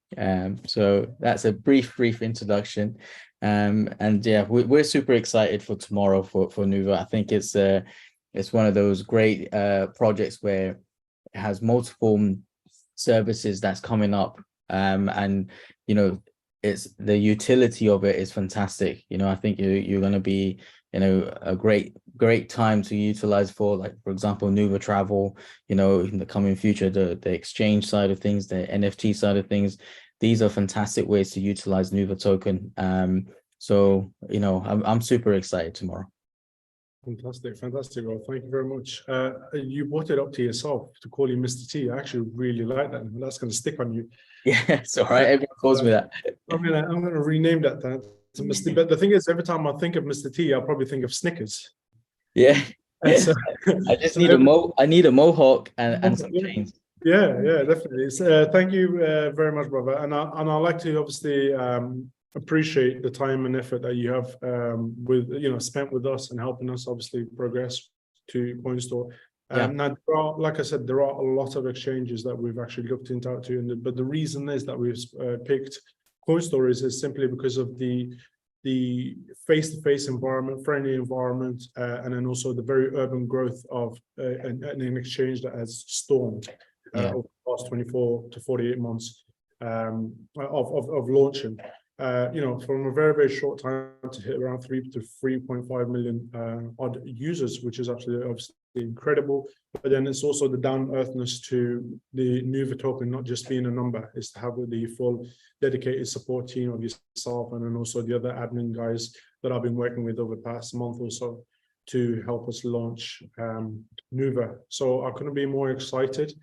So that's a brief introduction. And yeah, we're super excited for tomorrow for Nuva. I think it's one of those great projects where it has multiple services that's coming up, and it's the utility of it is fantastic. I think you're going to be a great time to utilize for, like, for example, Nuva Travel, in the coming future, the exchange side of things, the NFT side of things. These are fantastic ways to utilize Nuva token. So I'm super excited tomorrow. Fantastic. Well, thank you very much. You brought it up to yourself to call you Mr. T. I actually really like that. That's going to stick on you. Yeah, it's all right. Everyone calls me that. I'm gonna rename that to Mr. But the thing is, every time I think of Mr. T, I'll probably think of Snickers. Yeah. So, I just need I need a mohawk and some chains. Yeah, definitely. So, thank you very much, brother. And I'd like to obviously appreciate the time and effort that you have spent with us and helping us obviously progress to CoinStore. Now, like I said, there are a lot of exchanges that we've actually looked into, but the reason is that we've picked CoinStore is simply because of the face-to-face environment, friendly environment, and then also the very urban growth of an exchange that has stormed over the past 24 to 48 months of launching. from a very, very short time to hit around 3 to 3.5 million odd users, which is absolutely obviously incredible. But then it's also the down-earthness to the Nuva token, not just being a number, is to have the full dedicated support team of yourself and then also the other admin guys that I've been working with over the past month or so to help us launch Nuva. So I couldn't be more excited.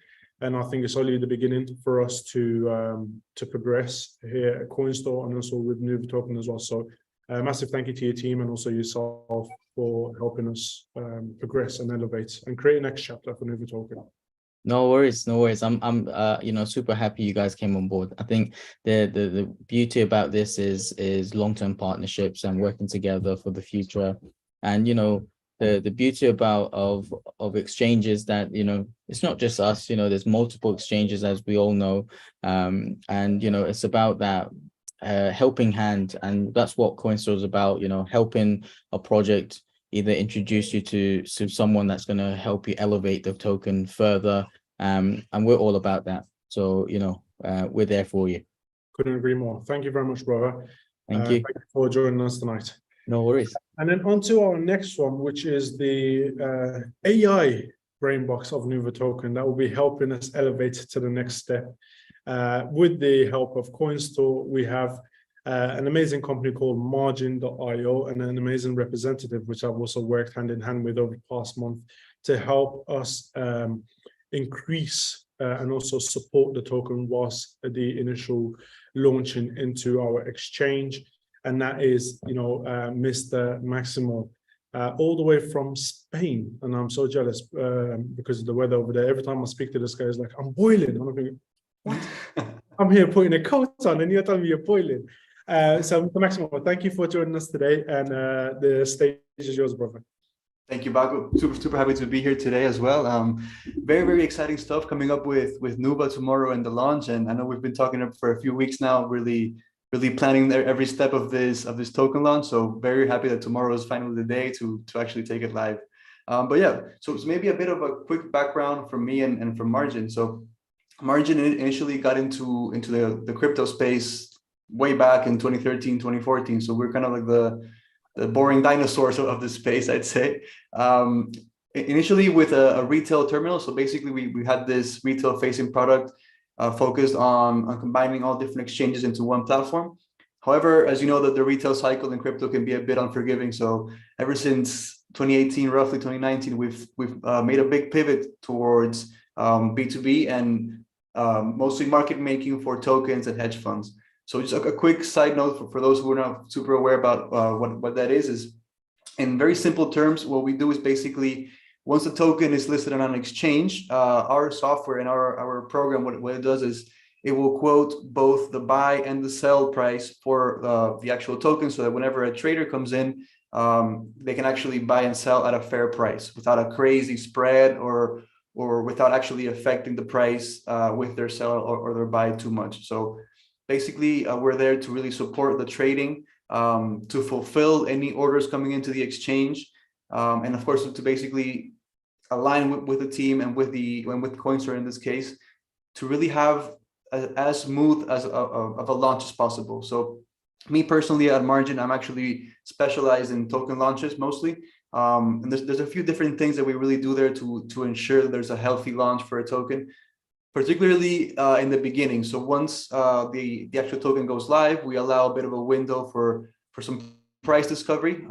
And I think it's only the beginning for us to progress here at CoinStore and also with Nuva token as well. So a massive thank you to your team and also yourself for helping us progress and elevate and create a next chapter for Nuva token. No worries, no worries. I'm super happy you guys came on board. I think the beauty about this is long-term partnerships and working together for the future. And the beauty of exchanges that it's not just us. There's multiple exchanges, as we all know, and it's about that helping hand, and that's what CoinStore is about. Helping a project either introduce you to someone that's going to help you elevate the token further, and we're all about that. So we're there for you. Couldn't agree more. Thank you very much, brother. Thank you. Thank you for joining us tonight. No worries. And then on to our next one, which is the AI brain box of Nuva token that will be helping us elevate to the next step. With the help of CoinStore, we have an amazing company called Margin.io and an amazing representative, which I've also worked hand in hand with over the past month to help us increase and also support the token whilst the initial launching into our exchange. And that is, Mr. Maximo, all the way from Spain. And I'm so jealous because of the weather over there. Every time I speak to this guy, he's like, I'm boiling. And I'm thinking, what? I'm here putting a coat on and you're telling me you're boiling. So Mr. Maximo, thank you for joining us today. And the stage is yours, brother. Thank you, Baku. Super happy to be here today as well. Very, very exciting stuff coming up with Nuva tomorrow and the launch. And I know we've been talking for a few weeks now, really planning every step of this token launch. So very happy that tomorrow is finally the day to actually take it live. But yeah, so it's maybe a bit of a quick background from me and from Margin. So Margin initially got into the crypto space way back in 2013, 2014. So we're kind of like the boring dinosaurs of the space, I'd say. Initially with a retail terminal. So basically we had this retail facing product focused on combining all different exchanges into one platform. However, as you know, that the retail cycle in crypto can be a bit unforgiving. So ever since 2018, roughly 2019, we've made a big pivot towards B2B and mostly market making for tokens and hedge funds. So just a quick side note for those who are not super aware about what that is in very simple terms, what we do is basically once the token is listed on an exchange, our software and our program, what it does is it will quote both the buy and the sell price for the actual token, so that whenever a trader comes in, they can actually buy and sell at a fair price without a crazy spread or without actually affecting the price with their sell or their buy too much. So basically, we're there to really support the trading, to fulfill any orders coming into the exchange, and of course to basically align with the team and with CoinStore in this case, to really have as smooth as of a launch as possible. So me personally at Margin, I'm actually specialized in token launches mostly. And there's a few different things that we really do there to ensure that there's a healthy launch for a token, particularly in the beginning. So once the actual token goes live, we allow a bit of a window for some price discovery.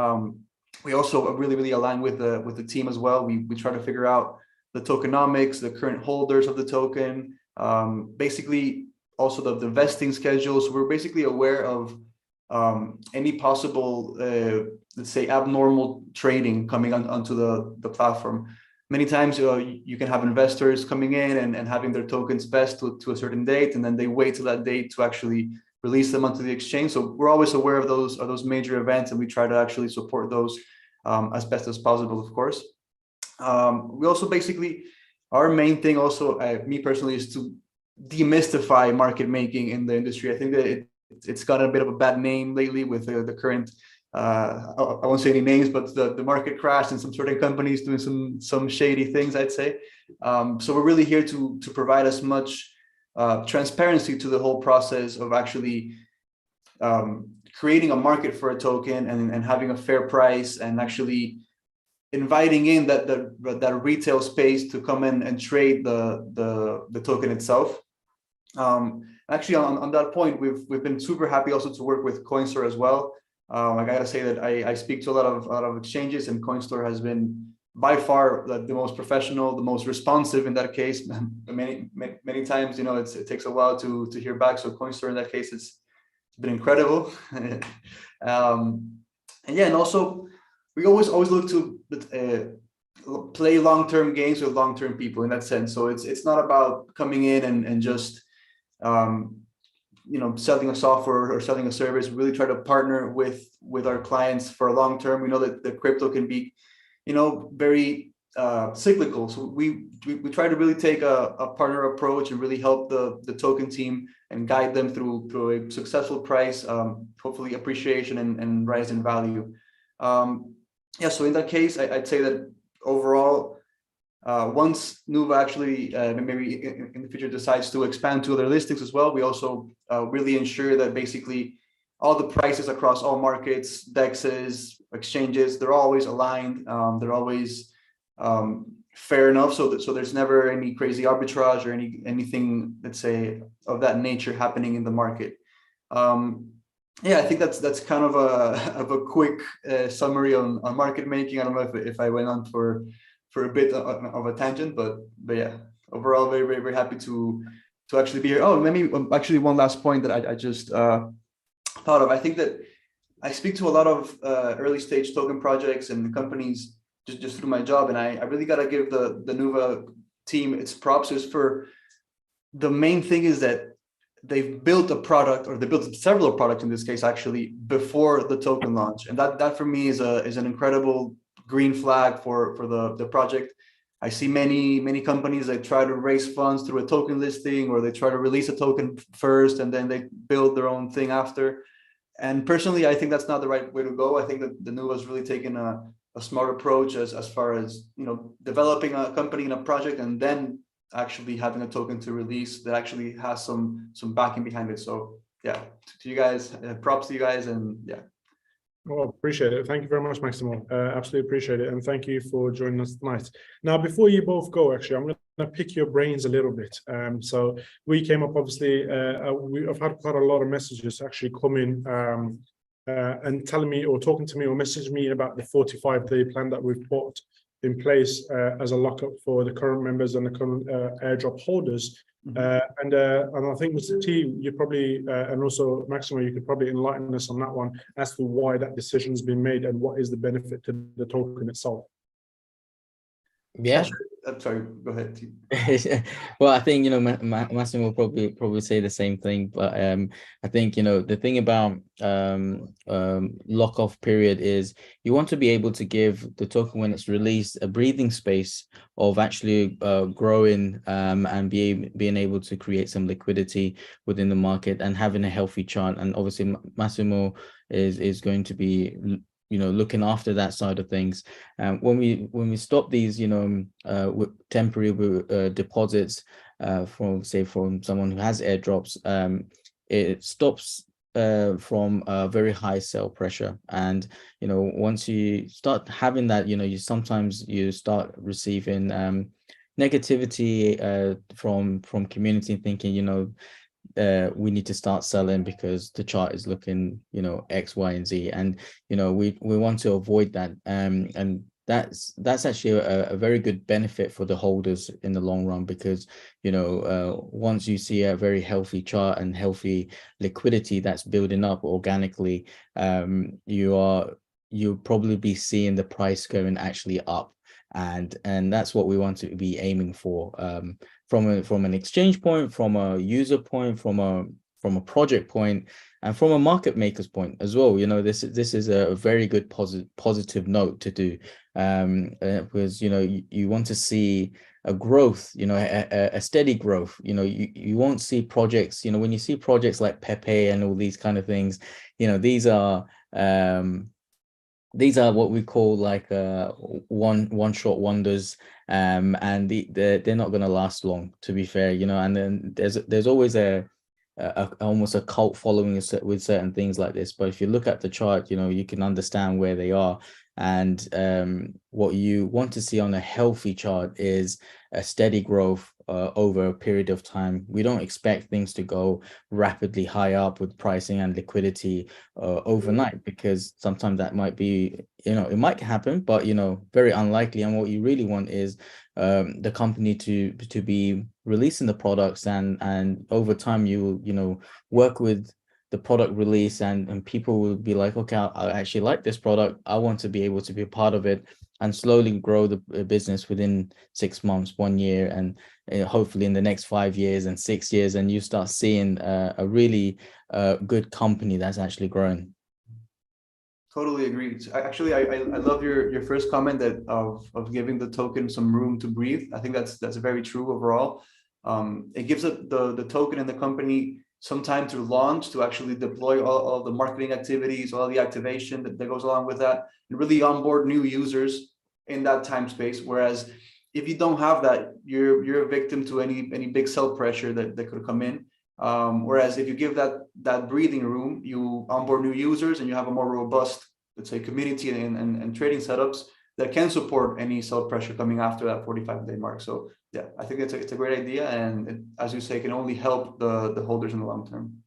We also really align with the team as well. We try to figure out the tokenomics, the current holders of the token, basically also the vesting schedules. We're basically aware of any possible, let's say, abnormal trading coming onto the platform. Many times you can have investors coming in and having their tokens vest to a certain date, and then they wait till that date to actually release them onto the exchange. So we're always aware of those major events, and we try to actually support those as best as possible, of course. We also basically, our main thing also, me personally, is to demystify market making in the industry. I think that it's got a bit of a bad name lately with the current, I won't say any names, but the market crash and some certain companies doing some shady things, I'd say. So we're really here to provide as much transparency to the whole process of actually creating a market for a token and having a fair price and actually inviting in that retail space to come in and trade the token itself. Actually, on that point, we've been super happy also to work with Coinstore as well. I gotta say that I speak to a lot of exchanges, and Coinstore has been by far the most professional, the most responsive in that case. Many times, it takes a while to hear back. So Coinstore in that case, it's been incredible. And yeah, and also we always look to play long-term games with long-term people in that sense. So it's not about coming in and just selling a software or selling a service. We really try to partner with our clients for a long term. We know that the crypto can be very cyclical, so we try to really take a partner approach and really help the token team and guide them through a successful price, hopefully appreciation and rise in value. Yeah, so in that case, I'd say that overall, once Nuva actually maybe in the future decides to expand to other listings as well, we also really ensure that basically all the prices across all markets, DEXs, exchanges, they're always aligned. They're always fair enough, so there's never any crazy arbitrage or anything, let's say, of that nature happening in the market. Yeah, I think that's kind of a quick summary on market making. I don't know if I went on for a bit of a tangent, but yeah, overall very, very, very happy to actually be here. Oh, maybe actually one last point that I just thought of. I think that I speak to a lot of early stage token projects and companies just through my job, and I really got to give the Nuva team its props. Is for the main thing is that they've built a product, or they built several products in this case actually before the token launch, and that for me is an incredible green flag for the project. I see many companies that try to raise funds through a token listing, or they try to release a token first and then they build their own thing after. And personally, I think that's not the right way to go. I think that the Nuva has really taken a smart approach as far as developing a company and a project, and then actually having a token to release that actually has some backing behind it. So yeah, to you guys, props to you guys, and yeah. Well, appreciate it. Thank you very much, Maximo. Absolutely appreciate it. And thank you for joining us tonight. Now, before you both go, actually, I'm going to pick your brains a little bit. So we came up, obviously, I've had quite a lot of messages actually coming and telling me or talking to me or messaging me about the 45-day plan that we've put in place as a lockup for the current members and the current airdrop holders. And I think Mr. T, you probably, and also Maximo, you could probably enlighten us on that one as to why that decision has been made and what is the benefit to the token itself. Yeah. I'm sorry, go ahead. Well, I think Massimo will probably say the same thing, but I think the thing about lock off period is you want to be able to give the token when it's released a breathing space of actually growing and being able to create some liquidity within the market and having a healthy chart. And obviously Massimo is going to be looking after that side of things. When we stop these temporary deposits from someone who has airdrops, it stops from a very high sell pressure. And once you start having that, you sometimes start receiving negativity from community, thinking we need to start selling because the chart is looking X, Y, and Z, and we want to avoid that, and that's actually a very good benefit for the holders in the long run, because once you see a very healthy chart and healthy liquidity that's building up organically, you'll probably be seeing the price going actually up, and that's what we want to be aiming for, from an exchange point, from a user point, from a project point, and from a market maker's point as well. This is a very good positive note to do, because you want to see a growth, a steady growth. You won't see projects, when you see projects like Pepe and all these kind of things, these are what we call like one shot wonders, and they're not going to last long, to be fair. And then there's always a almost a cult following with certain things like this. But if you look at the chart, you can understand where they are. And what you want to see on a healthy chart is a steady growth over a period of time. We don't expect things to go rapidly high up with pricing and liquidity overnight, because sometimes that might be, it might happen, but very unlikely. And what you really want is the company to be releasing the products, and over time you work with the product release, and people will be like, okay, I actually like this product, I want to be able to be a part of it, and slowly grow the business within 6 months, 1 year, and hopefully in the next 5 years and 6 years, and you start seeing a really good company that's actually growing. Totally agreed. I love your first comment that of giving the token some room to breathe. I think that's very true overall. It gives the token and the company some time to launch, to actually deploy all the marketing activities, all the activation that goes along with that, and really onboard new users in that time space. Whereas if you don't have that, you're a victim to any big sell pressure that could come in. Whereas if you give that breathing room, you onboard new users and you have a more robust, let's say, community and trading setups that can support any sell pressure coming after that 45-day mark. So yeah, I think it's a great idea, and it, as you say, can only help the holders in the long term.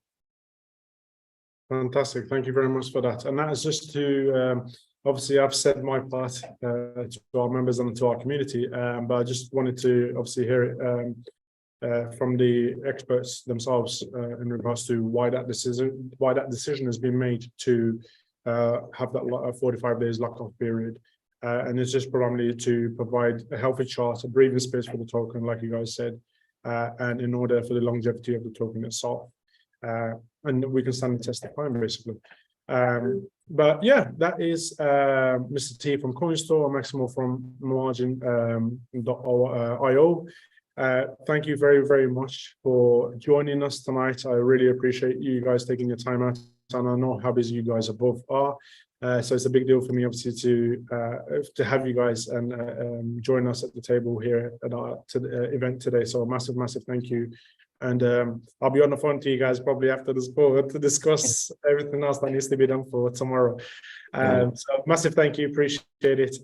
Fantastic. Thank you very much for that. And that is just to, obviously, I've said my part to our members and to our community, but I just wanted to obviously hear it from the experts themselves in regards to why that decision has been made to have that 45 days lock-off period. And it's just predominantly to provide a healthy chart, a breathing space for the token, like you guys said, and in order for the longevity of the token itself. And we can stand the test of time, basically. But yeah, that is Mr. T from CoinStore, Maximo from Margin.io. Thank you very, very much for joining us tonight. I really appreciate you guys taking your time out, and I know how busy you guys both are. So it's a big deal for me, obviously, to have you guys and join us at the table here at our event today. So a massive, massive thank you. And I'll be on the phone to you guys probably after this call to discuss everything else that needs to be done for tomorrow. So massive thank you, appreciate it.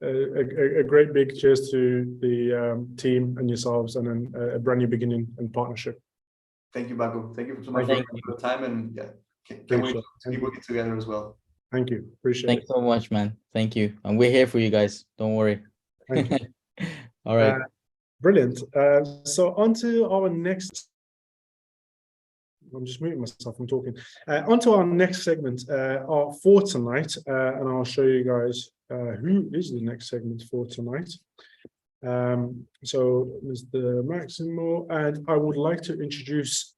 A great big cheers to the team and yourselves, and then a brand new beginning and partnership. Thank you, Baku. Thank you so much for the time, and yeah, can't wait to keep working together as well. Thank you, appreciate it. Thanks so much, man. Thank you, and we're here for you guys. Don't worry. Thank you. All right. Brilliant. So on to our next. I'm just muting myself from talking. On to our next segment for tonight, and I'll show you guys who is the next segment for tonight. So Mr. Maximo, and I would like to introduce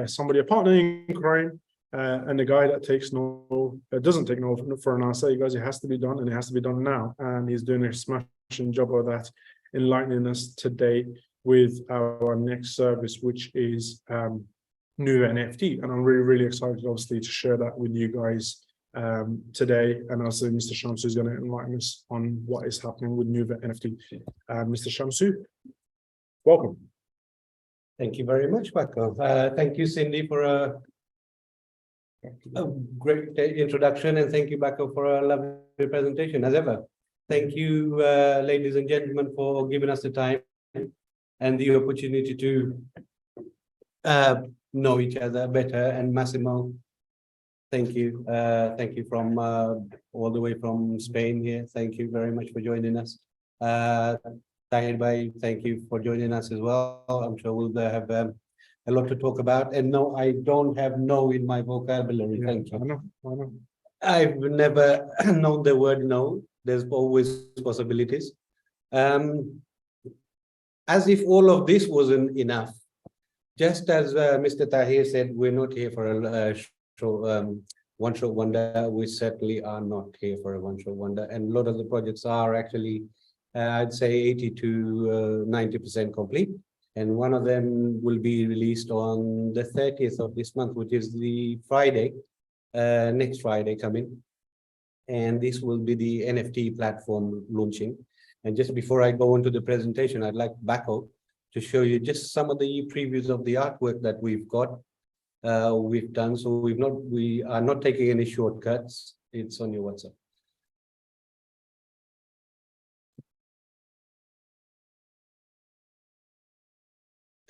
somebody, a partner in crime, and a guy that doesn't take no for an answer. You guys, it has to be done, and it has to be done now. And he's doing a smashing job of that, enlightening us today with our next service, which is Nuva NFT. And I'm really, really excited, obviously, to share that with you guys today. And also Mr. Shamsu is going to enlighten us on what is happening with Nuva NFT. Mr. Shamsu, welcome. Thank you very much, Paco. Thank you, Cindy, for a great introduction, and thank you, Paco, for a lovely presentation, as ever. Thank you, ladies and gentlemen, for giving us the time and the opportunity to know each other better. And Massimo, thank you. Thank you from all the way from Spain here. Thank you very much for joining us. Tahir Bhai, thank you for joining us as well. I'm sure we'll have a lot to talk about. And no, I don't have no in my vocabulary. Thank you. I know. I've never known the word no. There's always possibilities. As if all of this wasn't enough. Just as Mr. Tahir said, we're not here for a one-shot wonder. We certainly are not here for a one-shot wonder. And a lot of the projects are actually, I'd say 80 to 90% complete. And one of them will be released on the 30th of this month, which is the Friday, next Friday coming. And this will be the NFT platform launching. And just before I go into the presentation, I'd like Bako to show you just some of the previews of the artwork that we've done. So we are not taking any shortcuts. It's on your WhatsApp.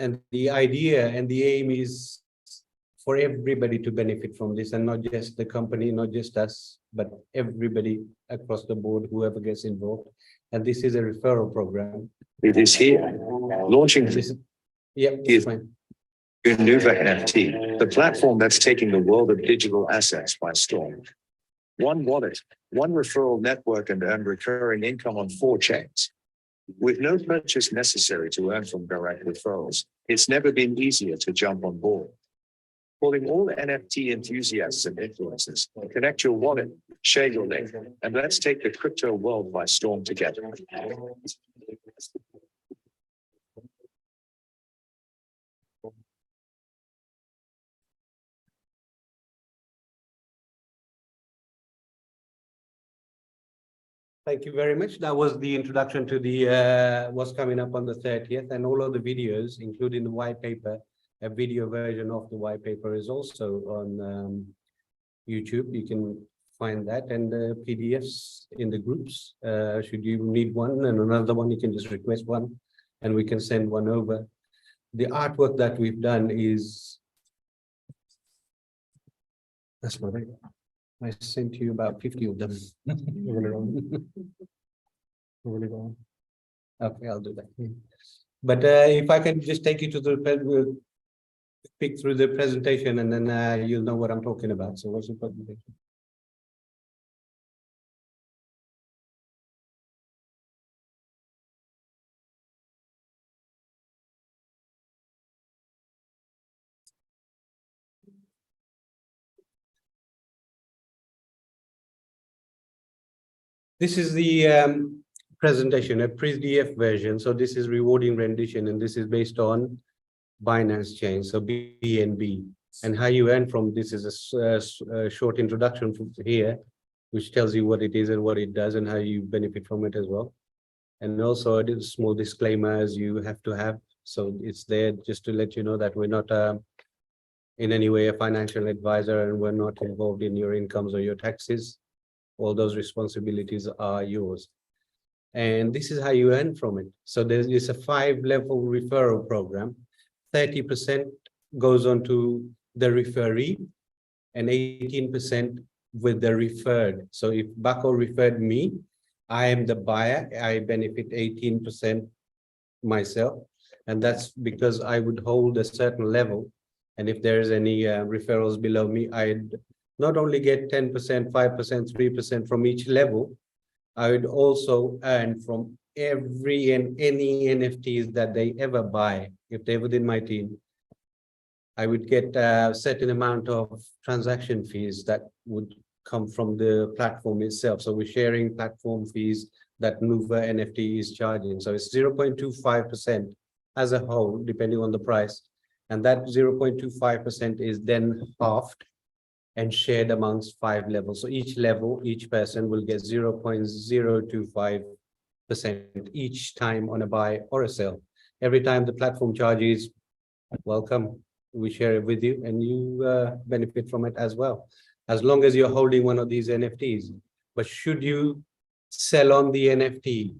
And the idea and the aim is for everybody to benefit from this, and not just the company, not just us, but everybody across the board, whoever gets involved. And this is a referral program. It is here, launching Yeah, it's fine. Nuva NFT, the platform that's taking the world of digital assets by storm. One wallet, one referral network, and earn recurring income on 4 chains. With no purchase necessary to earn from direct referrals, it's never been easier to jump on board. Calling all NFT enthusiasts and influencers, connect your wallet, share your link, and let's take the crypto world by storm together. Thank you very much. That was the introduction to the what's coming up on the 30th, and all of the videos, including the white paper. A video version of the white paper is also on YouTube. You can find that, and the PDFs in the groups. Should you need one and another one, you can just request one, and we can send one over. The artwork that we've done is, that's my right. I sent you about 50 of them. Okay, I'll do that. But if I can just take you to the pick through the presentation, and then you'll know what I'm talking about. So what's the presentation? This is the presentation, a PDF version. So this is rewarding rendition, and this is based on Binance chain, so BNB. And how you earn from this is a short introduction from here, which tells you what it is and what it does and how you benefit from it as well. And also a small disclaimers you have to have. So it's there just to let you know that we're not in any way a financial advisor, and we're not involved in your incomes or your taxes. All those responsibilities are yours. And this is how you earn from it. So there's a 5-level referral program. 30% goes on to the referee and 18% with the referred. So if Bako referred me, I am the buyer, I benefit 18% myself. And that's because I would hold a certain level. And if there's any referrals below me, I'd not only get 10%, 5%, 3% from each level, I would also earn from every and any NFTs that they ever buy. If they're within my team, I would get a certain amount of transaction fees that would come from the platform itself. So we're sharing platform fees that Nuva NFT is charging. So it's 0.25% as a whole, depending on the price. And that 0.25% is then halved and shared amongst 5 levels. So each level, each person will get 0.025% each time on a buy or a sell. Every time the platform charges, welcome, we share it with you, and you benefit from it as well, as long as you're holding one of these NFTs. But should you sell on the NFT,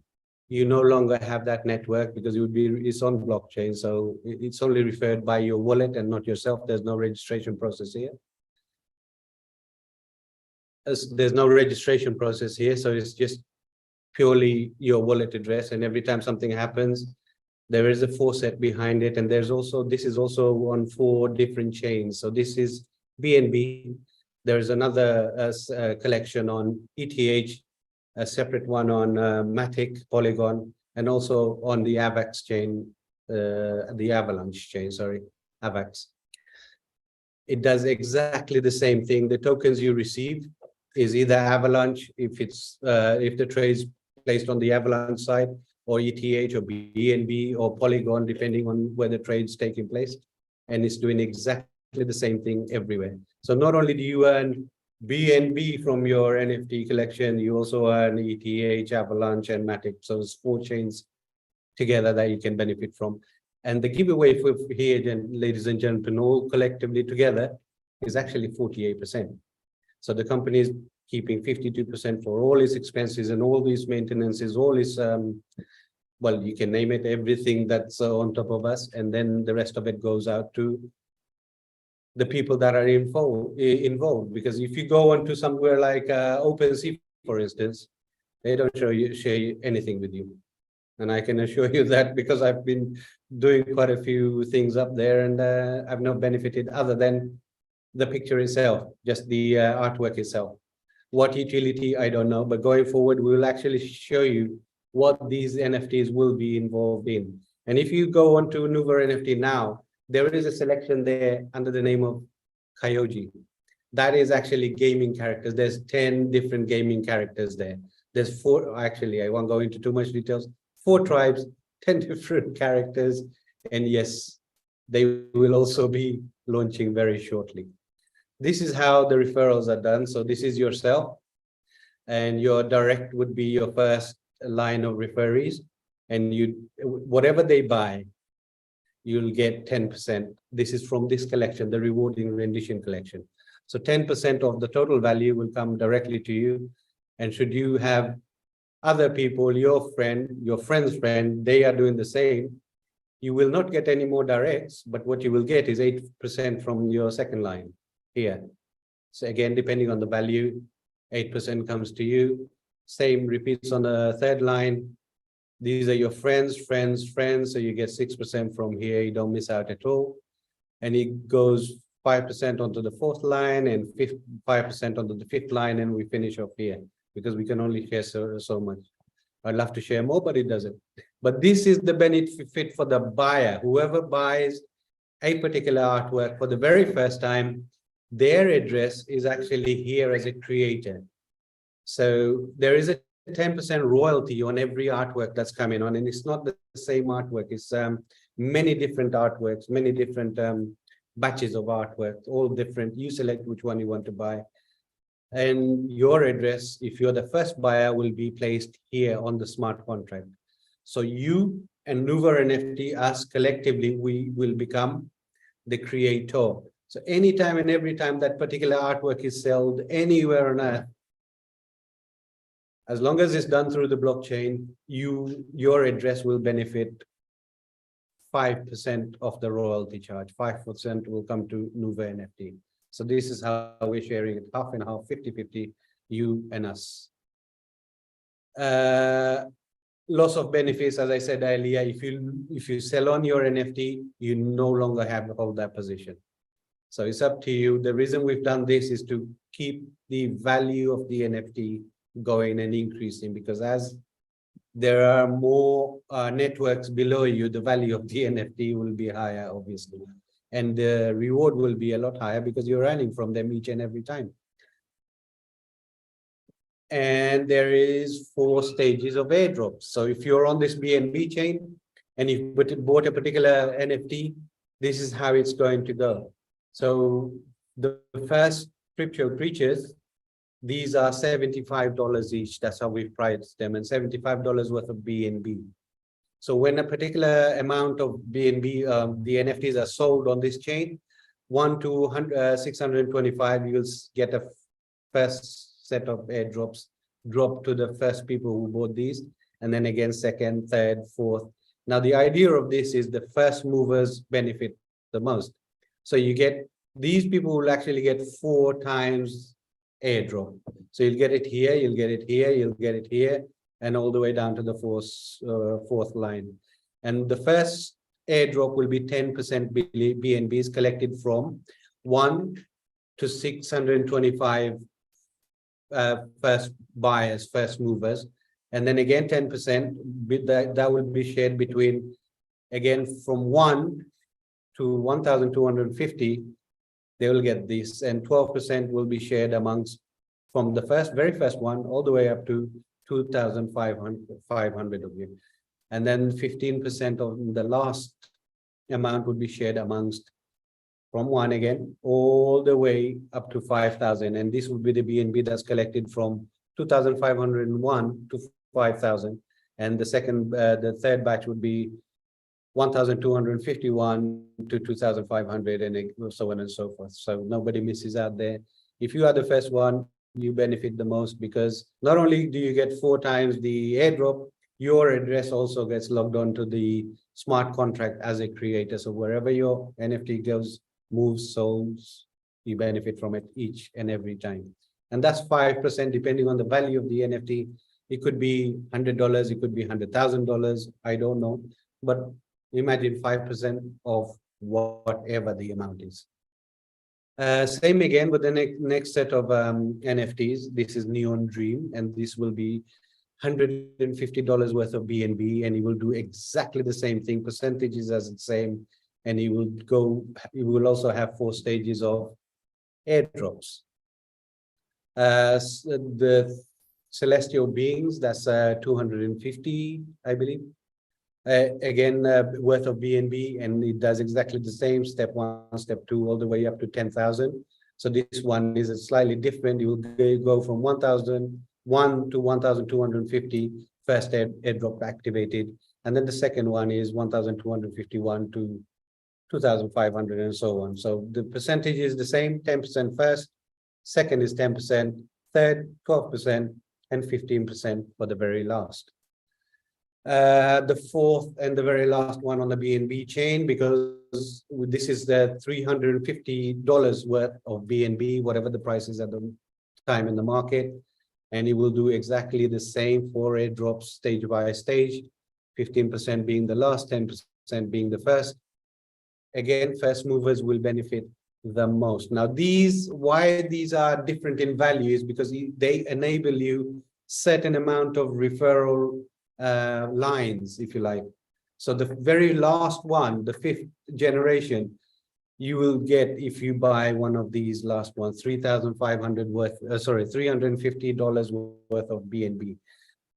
you no longer have that network, because it's on blockchain. So it's only referred by your wallet and not yourself. There's no registration process here. There's no registration process here, so it's just purely your wallet address. And every time something happens, there is a faucet behind it. And there's also, this is also on 4 different chains. So this is BNB. There's another collection on ETH, a separate one on Matic, Polygon, and also on the AVAX chain, the Avalanche chain, sorry, AVAX. It does exactly the same thing. The tokens you receive is either Avalanche, if the trade's placed on the Avalanche side, or ETH or BNB or Polygon, depending on where the trade's taking place. And it's doing exactly the same thing everywhere. So not only do you earn BNB from your NFT collection, you also earn ETH, Avalanche, and Matic. So it's 4 chains together that you can benefit from. And the giveaway for here, then, ladies and gentlemen, all collectively together is actually 48%. So the company is keeping 52% for all its expenses and all these maintenances, all its, well, you can name it, everything that's on top of us. And then the rest of it goes out to the people that are involved. Because if you go onto somewhere like OpenSea, for instance, they don't share anything with you. And I can assure you that because I've been doing quite a few things up there, and I've not benefited other than the picture itself, just the artwork itself. What utility, I don't know, but going forward, we will actually show you what these NFTs will be involved in. And if you go onto Nuva NFT now, there is a selection there under the name of Kyoji. That is actually gaming characters. There's 10 different gaming characters there. There's 4, actually, I won't go into too much details. 4 tribes, 10 different characters. And yes, they will also be launching very shortly. This is how the referrals are done. So this is yourself, and your direct would be your first line of referees. And you, whatever they buy, you'll get 10%. This is from this collection, the rewarding rendition collection. So 10% of the total value will come directly to you. And should you have other people, your friend's friend, they are doing the same, you will not get any more directs, but what you will get is 8% from your second line here. So again, depending on the value, 8% comes to you. Same repeats on the third line. These are your friends. So you get 6% from here. You don't miss out at all. And it goes 5% onto the fourth line and 5% onto the fifth line. And we finish off here because we can only share so much. I'd love to share more, but it doesn't. But this is the benefit for the buyer. Whoever buys a particular artwork for the very first time, their address is actually here as a creator. So there is a 10% royalty on every artwork that's coming on, and it's not the same artwork. It's many different artworks, many different batches of artwork, all different. You select which one you want to buy. And your address, if you're the first buyer, will be placed here on the smart contract. So you and Nuva NFT, us collectively, we will become the creator. So anytime and every time that particular artwork is sold anywhere on earth, as long as it's done through the blockchain, your address will benefit 5% of the royalty charge. 5% will come to Nuva NFT. So this is how we're sharing it, half and half, 50-50, you and us. Loss of benefits, as I said earlier, if you sell on your NFT, you no longer have to hold that position. So it's up to you. The reason we've done this is to keep the value of the NFT going and increasing, because as there are more networks below you, the value of the NFT will be higher, obviously. And the reward will be a lot higher because you're earning from them each and every time. And there is 4 stages of airdrops. So if you're on this BNB chain and you've bought a particular NFT, this is how it's going to go. So the first crypto creatures, these are $75 each. That's how we've priced them, and $75 worth of BNB. So when a particular amount of BNB, the NFTs are sold on this chain, 1 to 625, you'll get a first set of airdrops drop to the first people who bought these, and then again, second, third, fourth. Now, the idea of this is the first movers benefit the most. So you get, these people will actually get 4 times airdrop. So you'll get it here, you'll get it here, you'll get it here, and all the way down to the fourth line. And the first airdrop will be 10% BNBs collected from 1 to 625 first buyers, first movers. And then again, 10%, that will be shared between, again, from 1 to 1,250, they will get this, and 12% will be shared amongst from the very first one all the way up to 2,500 of you. And then 15% of the last amount would be shared amongst from 1 again, all the way up to 5,000. And this would be the BNB that's collected from 2,501 to 5,000. And the third batch would be 1,251 to 2,500, and so on and so forth. So nobody misses out there. If you are the first one, you benefit the most, because not only do you get 4 times the airdrop, your address also gets logged on to the smart contract as a creator. So wherever your NFT goes, moves, souls, you benefit from it each and every time. And that's 5% depending on the value of the NFT. It could be $100, it could be $100,000, I don't know. But imagine 5% of whatever the amount is. Same again with the next set of NFTs. This is Neon Dream, and this will be $150 worth of BNB, and he will do exactly the same thing. Percentages as the same, and he will also have 4 stages of airdrops. The Celestial Beings, that's 250, I believe. Again, worth of BNB, and it does exactly the same, step 1, step 2, all the way up to 10,000. So this one is slightly different. You will go from 1,001 to 1,250 first airdrop activated, and then the second one is 1,251 to 2,500 and so on. So the percentage is the same: 10% first, second is 10%, third 12%, and 15% for the very last. The fourth and the very last one on the BNB chain, because this is the $350 worth of BNB, whatever the price is at the time in the market, and it will do exactly the same 4 airdrops stage by stage, 15% being the last, 10% being the first. Again, first movers will benefit the most. Now, why these are different in value is because they enable you certain amount of referral lines, if you like. So the very last one, the 5th generation, you will get, if you buy one of these last ones, $3,500 worth, $350 worth of BNB.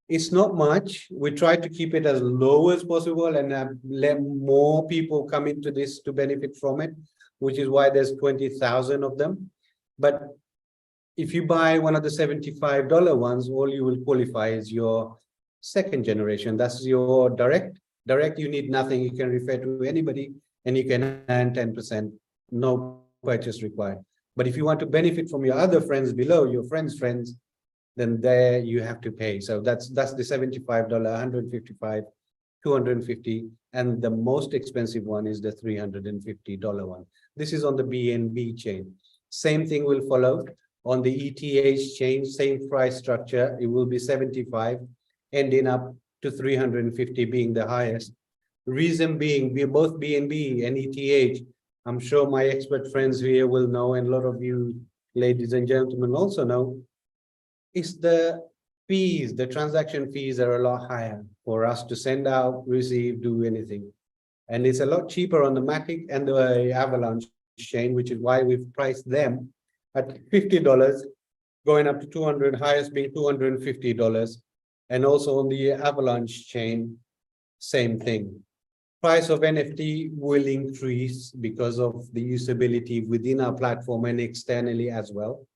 It's not much. We try to keep it as low as possible and let more people come into this to benefit from it, which is why there's 20,000 of them. But if you buy one of the $75 ones, all you will qualify is your 2nd generation. That's your direct. You need nothing. You can refer to anybody and you can earn 10%, no purchase required. But if you want to benefit from your other friends below, your friends, then there you have to pay. So that's the $75, $155, $250, and the most expensive one is the $350 one. This is on the BNB chain. Same thing will follow on the ETH chain, same price structure. It will be 75, ending up to 350 being the highest. Reason being, both BNB and ETH, I'm sure my expert friends here will know, and a lot of you ladies and gentlemen also know, is the fees. The transaction fees are a lot higher for us to send out, receive, do anything. And it's a lot cheaper on the Matic and the Avalanche chain, which is why we've priced them at $50, going up to 200, highest being $250. And also on the Avalanche chain, same thing. Price of NFT will increase because of the usability within our platform and externally as well.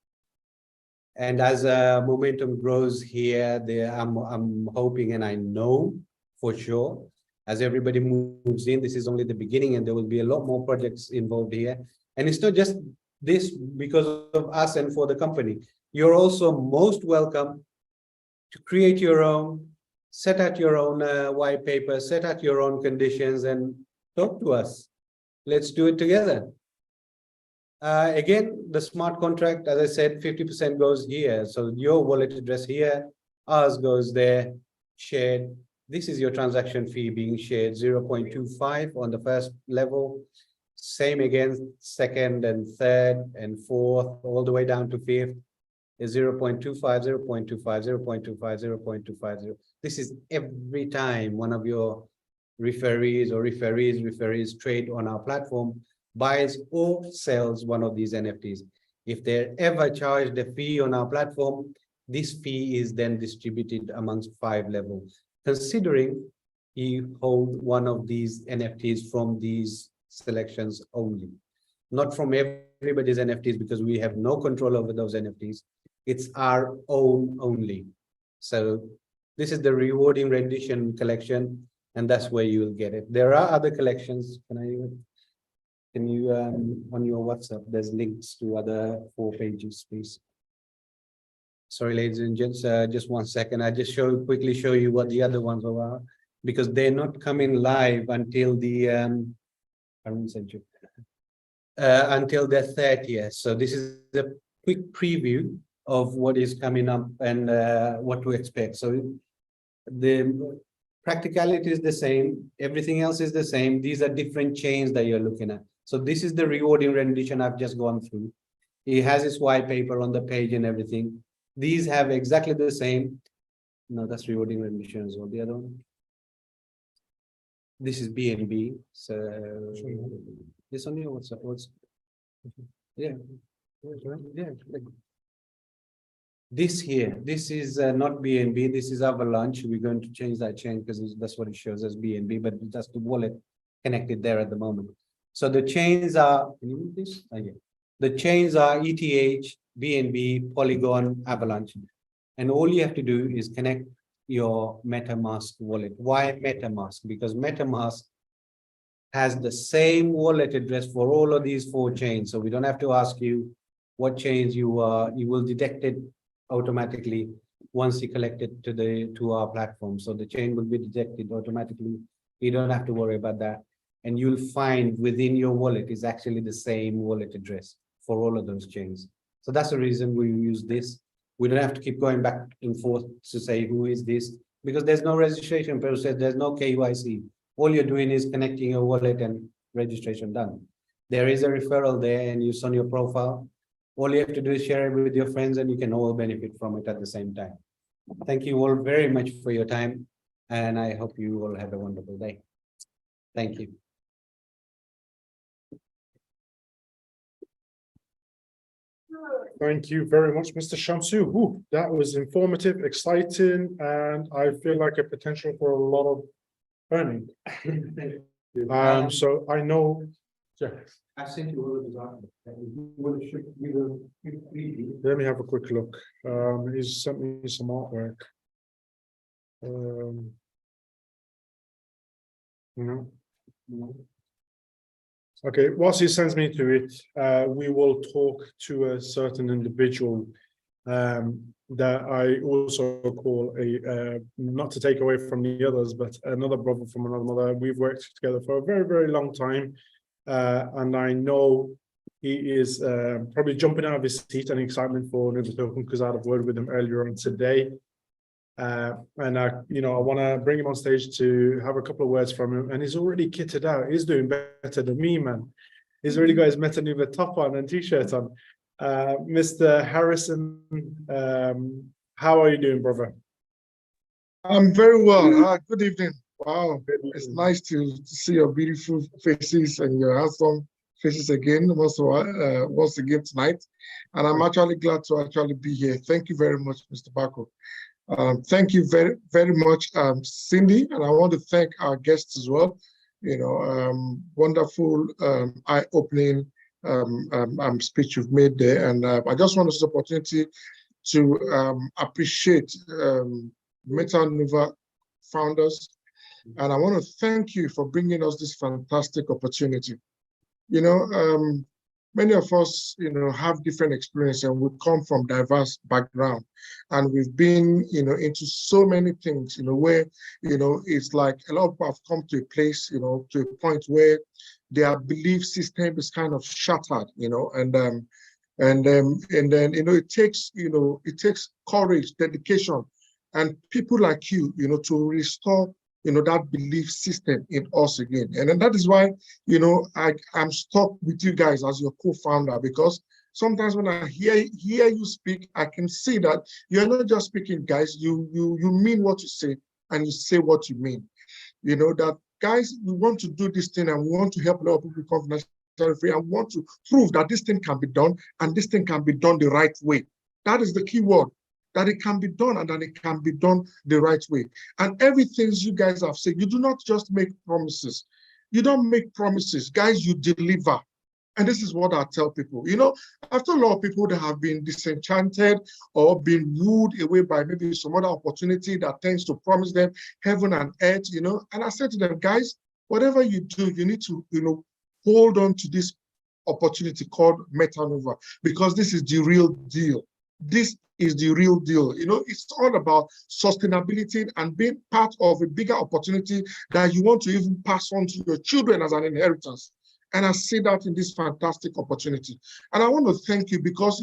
And as momentum grows here, I'm hoping, and I know for sure, as everybody moves in, this is only the beginning, and there will be a lot more projects involved here. And it's not just this because of us and for the company. You're also most welcome to create your own, set out your own white paper, set out your own conditions, and talk to us. Let's do it together. Again, the smart contract, as I said, 50% goes here. So your wallet address here, ours goes there, shared. This is your transaction fee being shared, 0.25 on the first level. Same again, second and third and fourth, all the way down to 5th is 0.25, 0.25, 0.25, 0.25. This is every time one of your referees trade on our platform, buys or sells one of these NFTs. If they're ever charged a fee on our platform, this fee is then distributed amongst 5 levels, considering you hold one of these NFTs from these selections only, not from everybody's NFTs, because we have no control over those NFTs. It's our own only. So this is the rewarding rendition collection. and that's where you will get it. There are other collections. Can you on your WhatsApp, there's links to other 4 pages, please. Sorry, ladies and gents, just 1 second. I just quickly show you what the other ones are, because they're not coming live until the until the 30th. So this is a quick preview of what is coming up and what to expect. So the practicality is the same, everything else is the same. These are different chains that you're looking at. So this is the rewarding rendition I've just gone through. It has its white paper on the page and everything. These have exactly the same. No, that's rewarding rendition as well. The other one. This is BNB. So this on your what's yeah. Yeah. This here, this is not BNB, this is Avalanche. We're going to change that chain because that's what it shows as BNB, but that's the wallet connected there at the moment. So the chains are, can you read this? Oh, yeah. The chains are ETH, BNB, Polygon, Avalanche. And all you have to do is connect your MetaMask wallet. Why MetaMask? Because MetaMask has the same wallet address for all of these 4 chains. So we don't have to ask you what chains you are, you will detect it automatically once you collect it to our platform. So the chain will be detected automatically. You don't have to worry about that. And you'll find within your wallet is actually the same wallet address for all of those chains. So that's the reason we use this. We don't have to keep going back and forth to say who is this, because there's no registration process, there's no KYC. All you're doing is connecting your wallet and registration done. There is a referral there and it's on your profile. All you have to do is share it with your friends and you can all benefit from it at the same time. Thank you all very much for your time, and I hope you all have a wonderful day. Thank you. Thank you very much, Mr. Shamsu. Ooh, that was informative, exciting, and I feel like a potential for a lot of earning. So I know. Yeah. I sent you all of the documents. Let me have a quick look. He's sent me some artwork. Okay, whilst he sends me to it, we will talk to a certain individual that I also call a, not to take away from the others, but another brother from another mother. We've worked together for a very, very long time. And I know he is probably jumping out of his seat and excitement for Nuva Token, because I had a word with him earlier on today. And I want to bring him on stage to have a couple of words from him. And he's already kitted out. He's doing better than me, man. He's already got his Meta Nuva top on and t-shirt on. Mr. Harrison, how are you doing, brother? I'm very well. Good evening. Wow, it's nice to see your beautiful faces and your handsome faces again, once again tonight. And I'm actually glad to actually be here. Thank you very much, Mr. Bako. Thank you very, very much, Cindy. And I want to thank our guests as well. Wonderful, eye-opening speech you've made there. And I just want this opportunity to appreciate Meta Nuva founders. And I want to thank you for bringing us this fantastic opportunity. Many of us, have different experience and we come from diverse background, and we've been, into so many things, where, it's like a lot of people have come to a place, to a point where their belief system is kind of shattered, and then, it takes courage, dedication, and people like you, to restore that belief system in us again. And then that is why, I'm stuck with you guys as your co-founder, because sometimes when I hear you speak, I can see that you're not just speaking, guys, you mean what you say and you say what you mean. That, guys, we want to do this thing and we want to help a lot of people become financially free and want to prove that this thing can be done and this thing can be done the right way. That is the key word. That it can be done and that it can be done the right way. And everything you guys have said, you do not just make promises. You don't make promises, guys, you deliver. And this is what I tell people, you know, after a lot of people that have been disenchanted or been wooed away by maybe some other opportunity that tends to promise them heaven and earth, you know, and I said to them, guys, whatever you do, you need to, you know, hold on to this opportunity called Nuva, because this is the real deal. This is the real deal. You know, it's all about sustainability and being part of a bigger opportunity that you want to even pass on to your children as an inheritance. And I see that in this fantastic opportunity. And I want to thank you because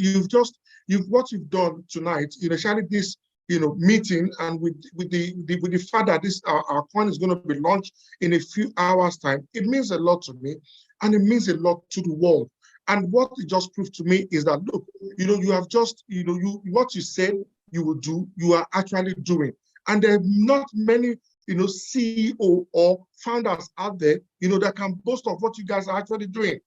what you've done tonight, you know, sharing this, you know, meeting, and with the fact that this our coin is going to be launched in a few hours' time, it means a lot to me, and it means a lot to the world. And what it just proved to me is that, look, you know, you have just, you know, what you said you will do, you are actually doing. And there are not many, you know, CEO or founders out there, you know, that can boast of what you guys are actually doing.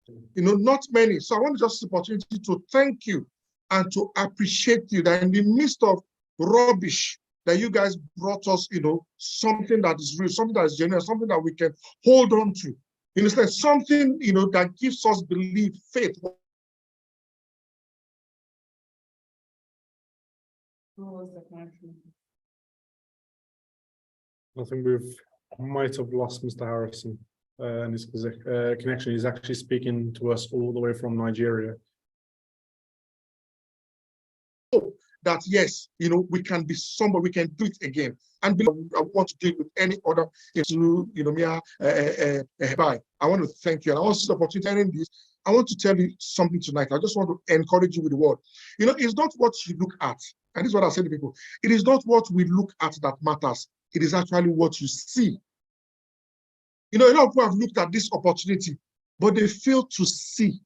You know, not many. So I want to just this opportunity to thank you and to appreciate you that in the midst of rubbish that you guys brought us, you know, something that is real, something that is genuine, something that we can hold on to. You understand? Something, you know, that gives us belief, faith. I think might have lost Mr. Harrison and his connection. He's actually speaking to us all the way from Nigeria. That yes, you know, we can be somebody, we can do it again. And I want to do it with any other, you know, I want to thank you. And I want to opportunity this. I want to tell you something tonight. I just want to encourage you with the word. You know, it's not what you look at. And this is what I say to people. It is not what we look at that matters. It is actually what you see. You know, a lot of people have looked at this opportunity, but they fail to see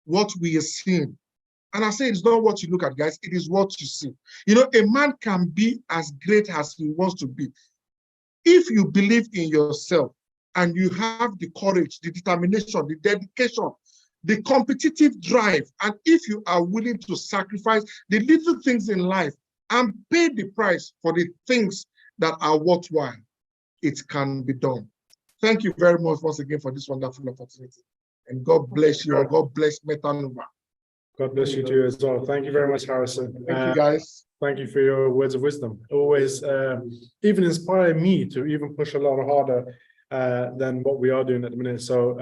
what we are seeing. And I say it's not what you look at, guys. It is what you see. You know, a man can be as great as he wants to be. If you believe in yourself and you have the courage, the determination, the dedication, the competitive drive, and if you are willing to sacrifice the little things in life and pay the price for the things that are worthwhile, it can be done. Thank you very much once again for this wonderful opportunity. And God bless you, and God bless Nuva. God bless you too as well. Thank you very much, Harrison. Thank you, guys. Thank you for your words of wisdom. Always even inspire me to even push a lot harder than what we are doing at the minute. So,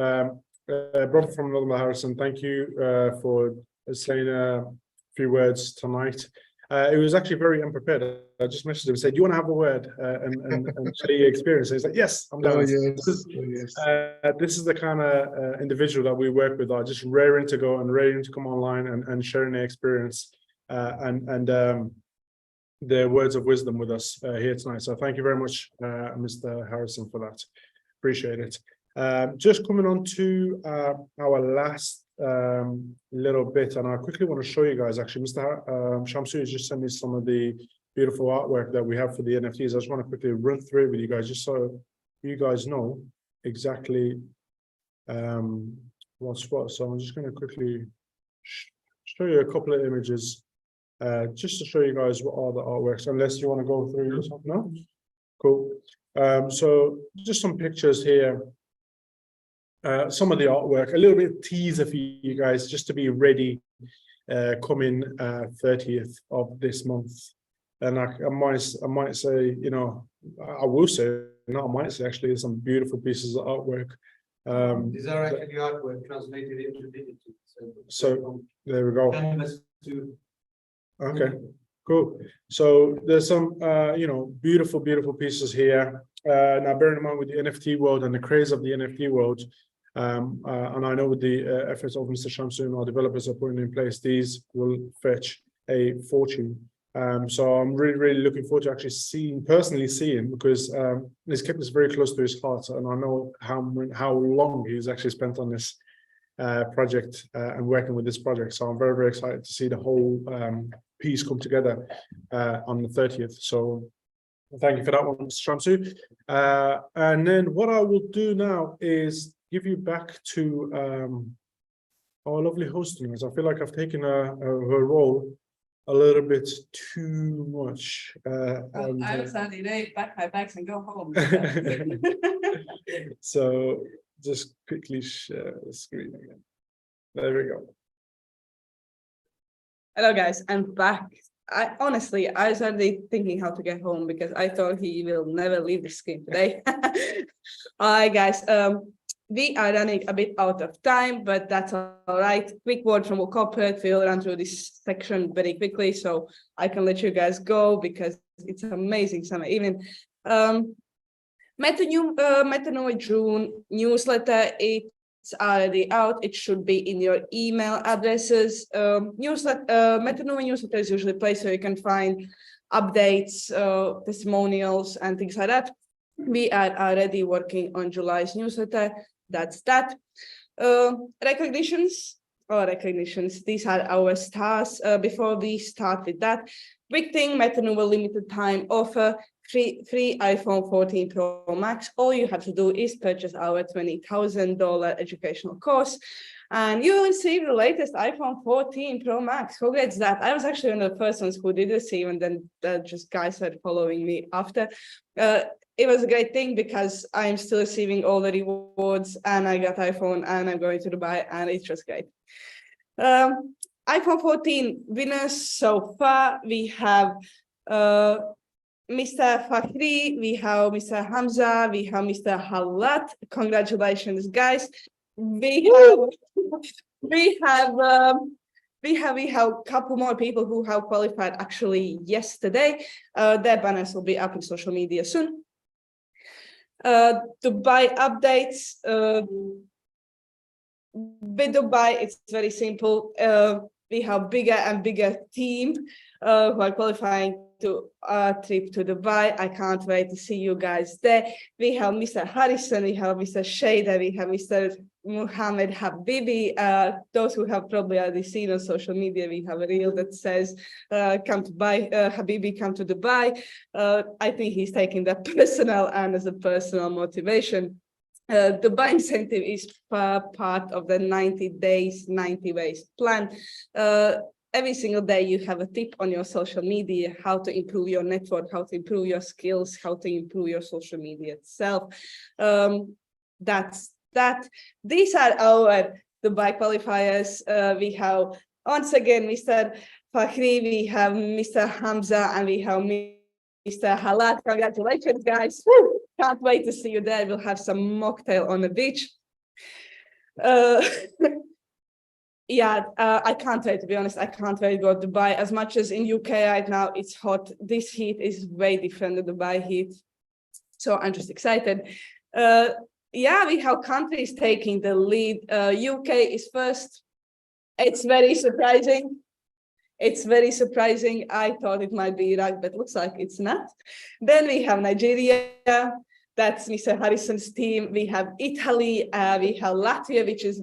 brother from Northern Harrison, thank you for saying a few words tonight. It was actually very unprepared. I just messaged him and said, "Do you want to have a word and share your experience?" And he's like, "Yes, I'm down." Oh, yes. This is the kind of individual that we work with, are just raring to go and raring to come online and sharing their experience and their words of wisdom with us here tonight. So thank you very much, Mr. Harrison, for that. Appreciate it. Just coming on to our last little bit, and I quickly want to show you guys, actually, Mr. Shamsu has just sent me some of the beautiful artwork that we have for the NFTs. I just want to quickly run through it with you guys, just so you guys know exactly what's what. So I'm just going to quickly show you a couple of images just to show you guys what are the artworks, unless you want to go through yourself. No? Cool. So just some pictures here. Some of the artwork, a little bit of teaser for you guys, just to be ready coming 30th of this month. And I might say, you know, I will say, not I might say, actually, there's some beautiful pieces of artwork. These are actually artwork translated into digital. So there we go. Canvas to Okay, cool. So there's some, you know, beautiful pieces here. Now, bearing in mind with the NFT world and the craze of the NFT world, and I know with the efforts of Mr. Shamsu and our developers are putting in place, these will fetch a fortune. So I'm really looking forward to actually personally seeing, because he's kept this very close to his heart, and I know how long he's actually spent on this project and working with this project. So I'm very excited to see the whole piece come together on the 30th. So thank you for that one, Mr. Shamsu. And then what I will do now is give you back to our lovely host tonight. I feel like I've taken her role a little bit too much. I was Saturday, pack my bags and go home. So just quickly share the screen again. There we go. Hello guys, I'm back. I honestly started thinking how to get home because I thought he will never leave the screen today. Alright guys, we are running a bit out of time, but that's all right. Quick word from our corporate. We'll run through this section very quickly so I can let you guys go because it's an amazing summer evening. Meta Nuva June newsletter, it's already out. It should be in your email addresses. Meta Nuva newsletter is usually a place where you can find updates, testimonials, and things like that. We are already working on July's newsletter. That's that. Recognitions. These are our stars. Before we start with that, quick thing, Meta Nuva limited time offer. Free iPhone 14 Pro Max. All you have to do is purchase our $20,000 educational course and you will receive the latest iPhone 14 Pro Max. Who gets that? I was actually one of the first ones who did receive, and then just guys started following me after. It was a great thing because I'm still receiving all the rewards and I got iPhone and I'm going to Dubai and it's just great. iPhone 14 winners so far. We have Mr. Fakhri, we have Mr. Hamza, we have Mr. Halat. Congratulations, guys. We have a couple more people who have qualified actually yesterday. Their banners will be up in social media soon. Dubai updates. With Dubai, it's very simple. We have bigger and bigger team who are qualifying to a trip to Dubai. I can't wait to see you guys there. We have Mr. Harrison, we have Mr. Shader, we have Mr. Muhammad Habibi. Those who have probably already seen on social media, we have a reel that says, come to Dubai, Habibi, come to Dubai. I think he's taking that personal and as a personal motivation. The buy incentive is part of the 90 days, 90 ways plan. Every single day you have a tip on your social media, how to improve your network, how to improve your skills, how to improve your social media itself. That's that. These are our Dubai qualifiers. We have, once again, Mr. Fakhri, we have Mr. Hamza, and we have Mr. Halat. Congratulations, guys. Woo! Can't wait to see you there. We'll have some mocktail on the beach. Yeah, I can't wait, to be honest. I can't wait to go to Dubai. As much as in UK right now, it's hot. This heat is way different than Dubai heat. So I'm just excited. Yeah, we have countries taking the lead. UK is first. It's very surprising. It's very surprising. I thought it might be Iraq, but looks like it's not. Then we have Nigeria. That's Mr. Harrison's team. We have Italy. We have Latvia, which is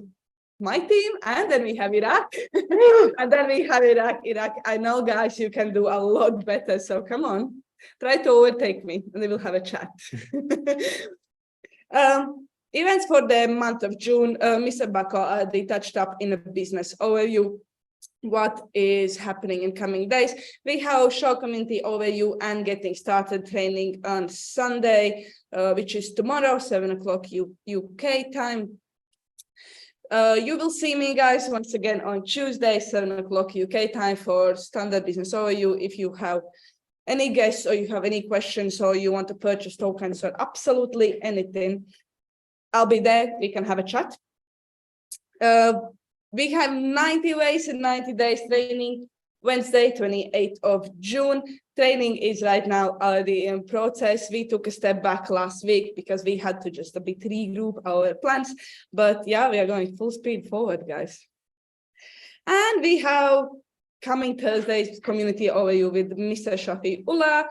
my team. And then we have Iraq. And then we have Iraq. I know, guys, you can do a lot better. So come on, try to overtake me and we will have a chat. Events for the month of June. Mr. Bako, they touched up in a business overview. What is happening in coming days? We have show community overview and getting started training on Sunday, which is tomorrow, 7 o'clock UK time. You will see me, guys, once again on Tuesday, 7 o'clock UK time for standard business overview. If you have any guests or you have any questions or you want to purchase tokens or absolutely anything, I'll be there. We can have a chat. We have 90 ways in 90 days training, Wednesday, 28th of June. Training is right now already in process. We took a step back last week because we had to just a bit regroup our plans. But yeah, we are going full speed forward, guys. And we have coming Thursday's community overview with Mr. Shafiullah.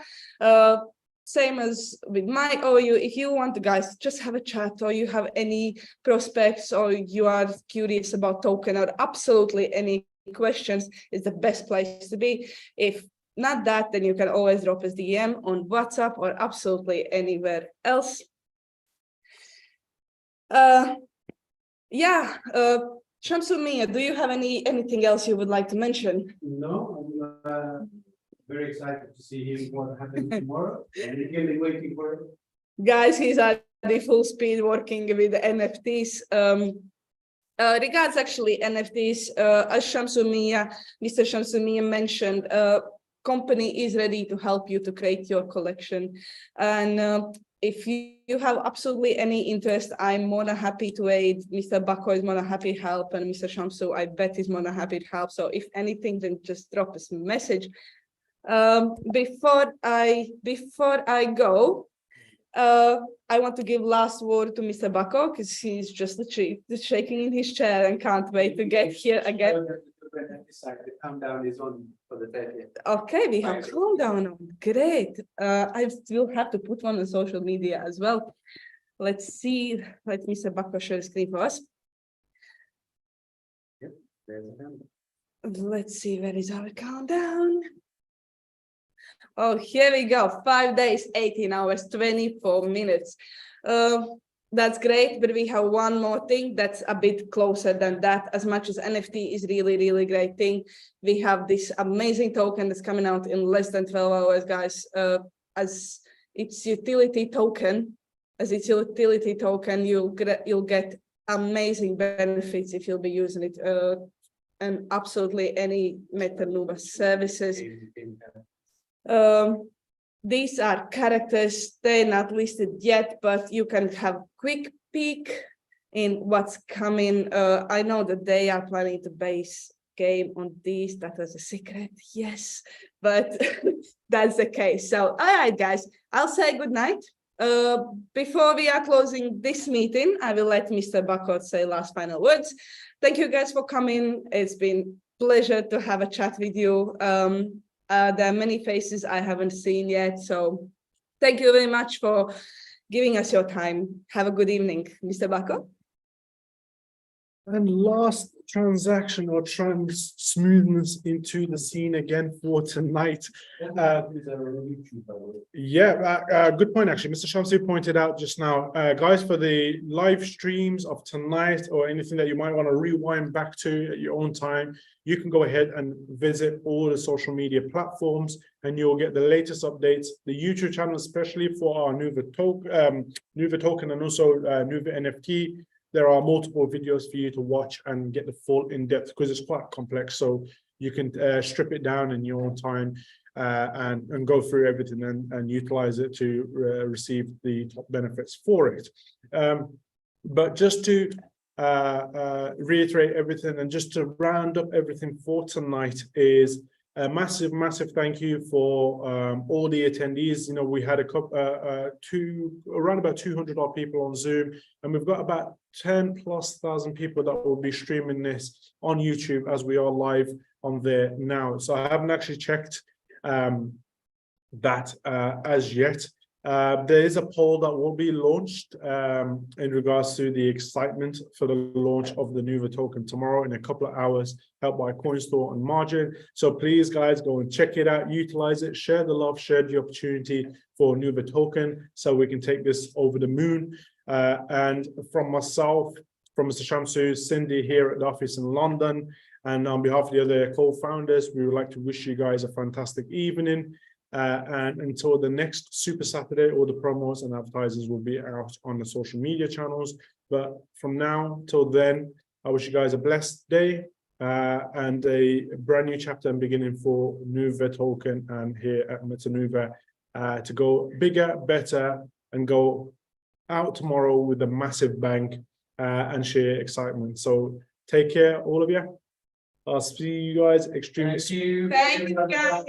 Same as with my overview. If you want, guys, just have a chat or you have any prospects or you are curious about token or absolutely any questions, is the best place to be. If not that, then you can always drop us DM on WhatsApp or absolutely anywhere else. Yeah, Shamsu, do you have anything else you would like to mention? No, I'm very excited to see what happens tomorrow. And we've been waiting for guys, he's at the full speed working with the NFTs. Regards actually NFTs, as Mr. Shamsumiya mentioned, company is ready to help you to create your collection. And if you have absolutely any interest, I'm more than happy to aid. Mr. Bako is more than happy to help, and Mr. Shamsu, I bet, is more than happy to help. So if anything, then just drop us a message. Before I go, I want to give last word to Mr. Bako because he's just literally shaking in his chair and can't wait to get here again. The countdown is on for the 30th. Okay, we have countdown on. Great. I will have to put one on social media as well. Let's see. Let Mr. Bako share the screen for us. Yep, there's the countdown. Let's see, where is our countdown? Oh, here we go. 5 days, 18 hours, 24 minutes. That's great, but we have one more thing that's a bit closer than that. As much as NFT is really, really great thing, we have this amazing token that's coming out in less than 12 hours, guys. As its utility token, you'll get amazing benefits if you'll be using it. And absolutely any Meta Nuva services. These are characters, they're not listed yet, but you can have quick peek in what's coming. I know that they are planning to base game on these. That was a secret, yes, but that's the case. So, all right, guys, I'll say good night. Before we are closing this meeting, I will let Mr. Bako say last final words. Thank you guys for coming. It's been a pleasure to have a chat with you. There are many faces I haven't seen yet. So thank you very much for giving us your time. Have a good evening, Mr. Bako. And last transaction or smoothness into the scene again for tonight. Good point, actually. Mr. Shamsi pointed out just now, guys, for the live streams of tonight or anything that you might want to rewind back to at your own time, you can go ahead and visit all the social media platforms and you'll get the latest updates. The YouTube channel, especially for our Nuva token and also Nuva NFT. There are multiple videos for you to watch and get the full in-depth because it's quite complex. So you can strip it down in your own time and go through everything and utilize it to receive the top benefits for it. But just to reiterate everything and just to round up everything for tonight is a massive thank you for all the attendees. You know, we had around about 200 odd people on Zoom, and we've got about 10,000+ people that will be streaming this on YouTube as we are live on there now. So I haven't actually checked that as yet. There is a poll that will be launched in regards to the excitement for the launch of the Nuva token tomorrow in a couple of hours, helped by CoinStore and Margin. So please, guys, go and check it out, utilize it, share the love, share the opportunity for Nuva token so we can take this over the moon. And from myself, from Mr. Shamsu, Cindy here at the office in London, and on behalf of the other co-founders, we would like to wish you guys a fantastic evening. And until the next Super Saturday, all the promos and advertisers will be out on the social media channels. But from now till then, I wish you guys a blessed day and a brand new chapter and beginning for Nuva token and here at Meta Nuva to go bigger, better, and go out tomorrow with a massive bang and share excitement. So take care, all of you. I'll see you guys extremely soon. Thank you, guys.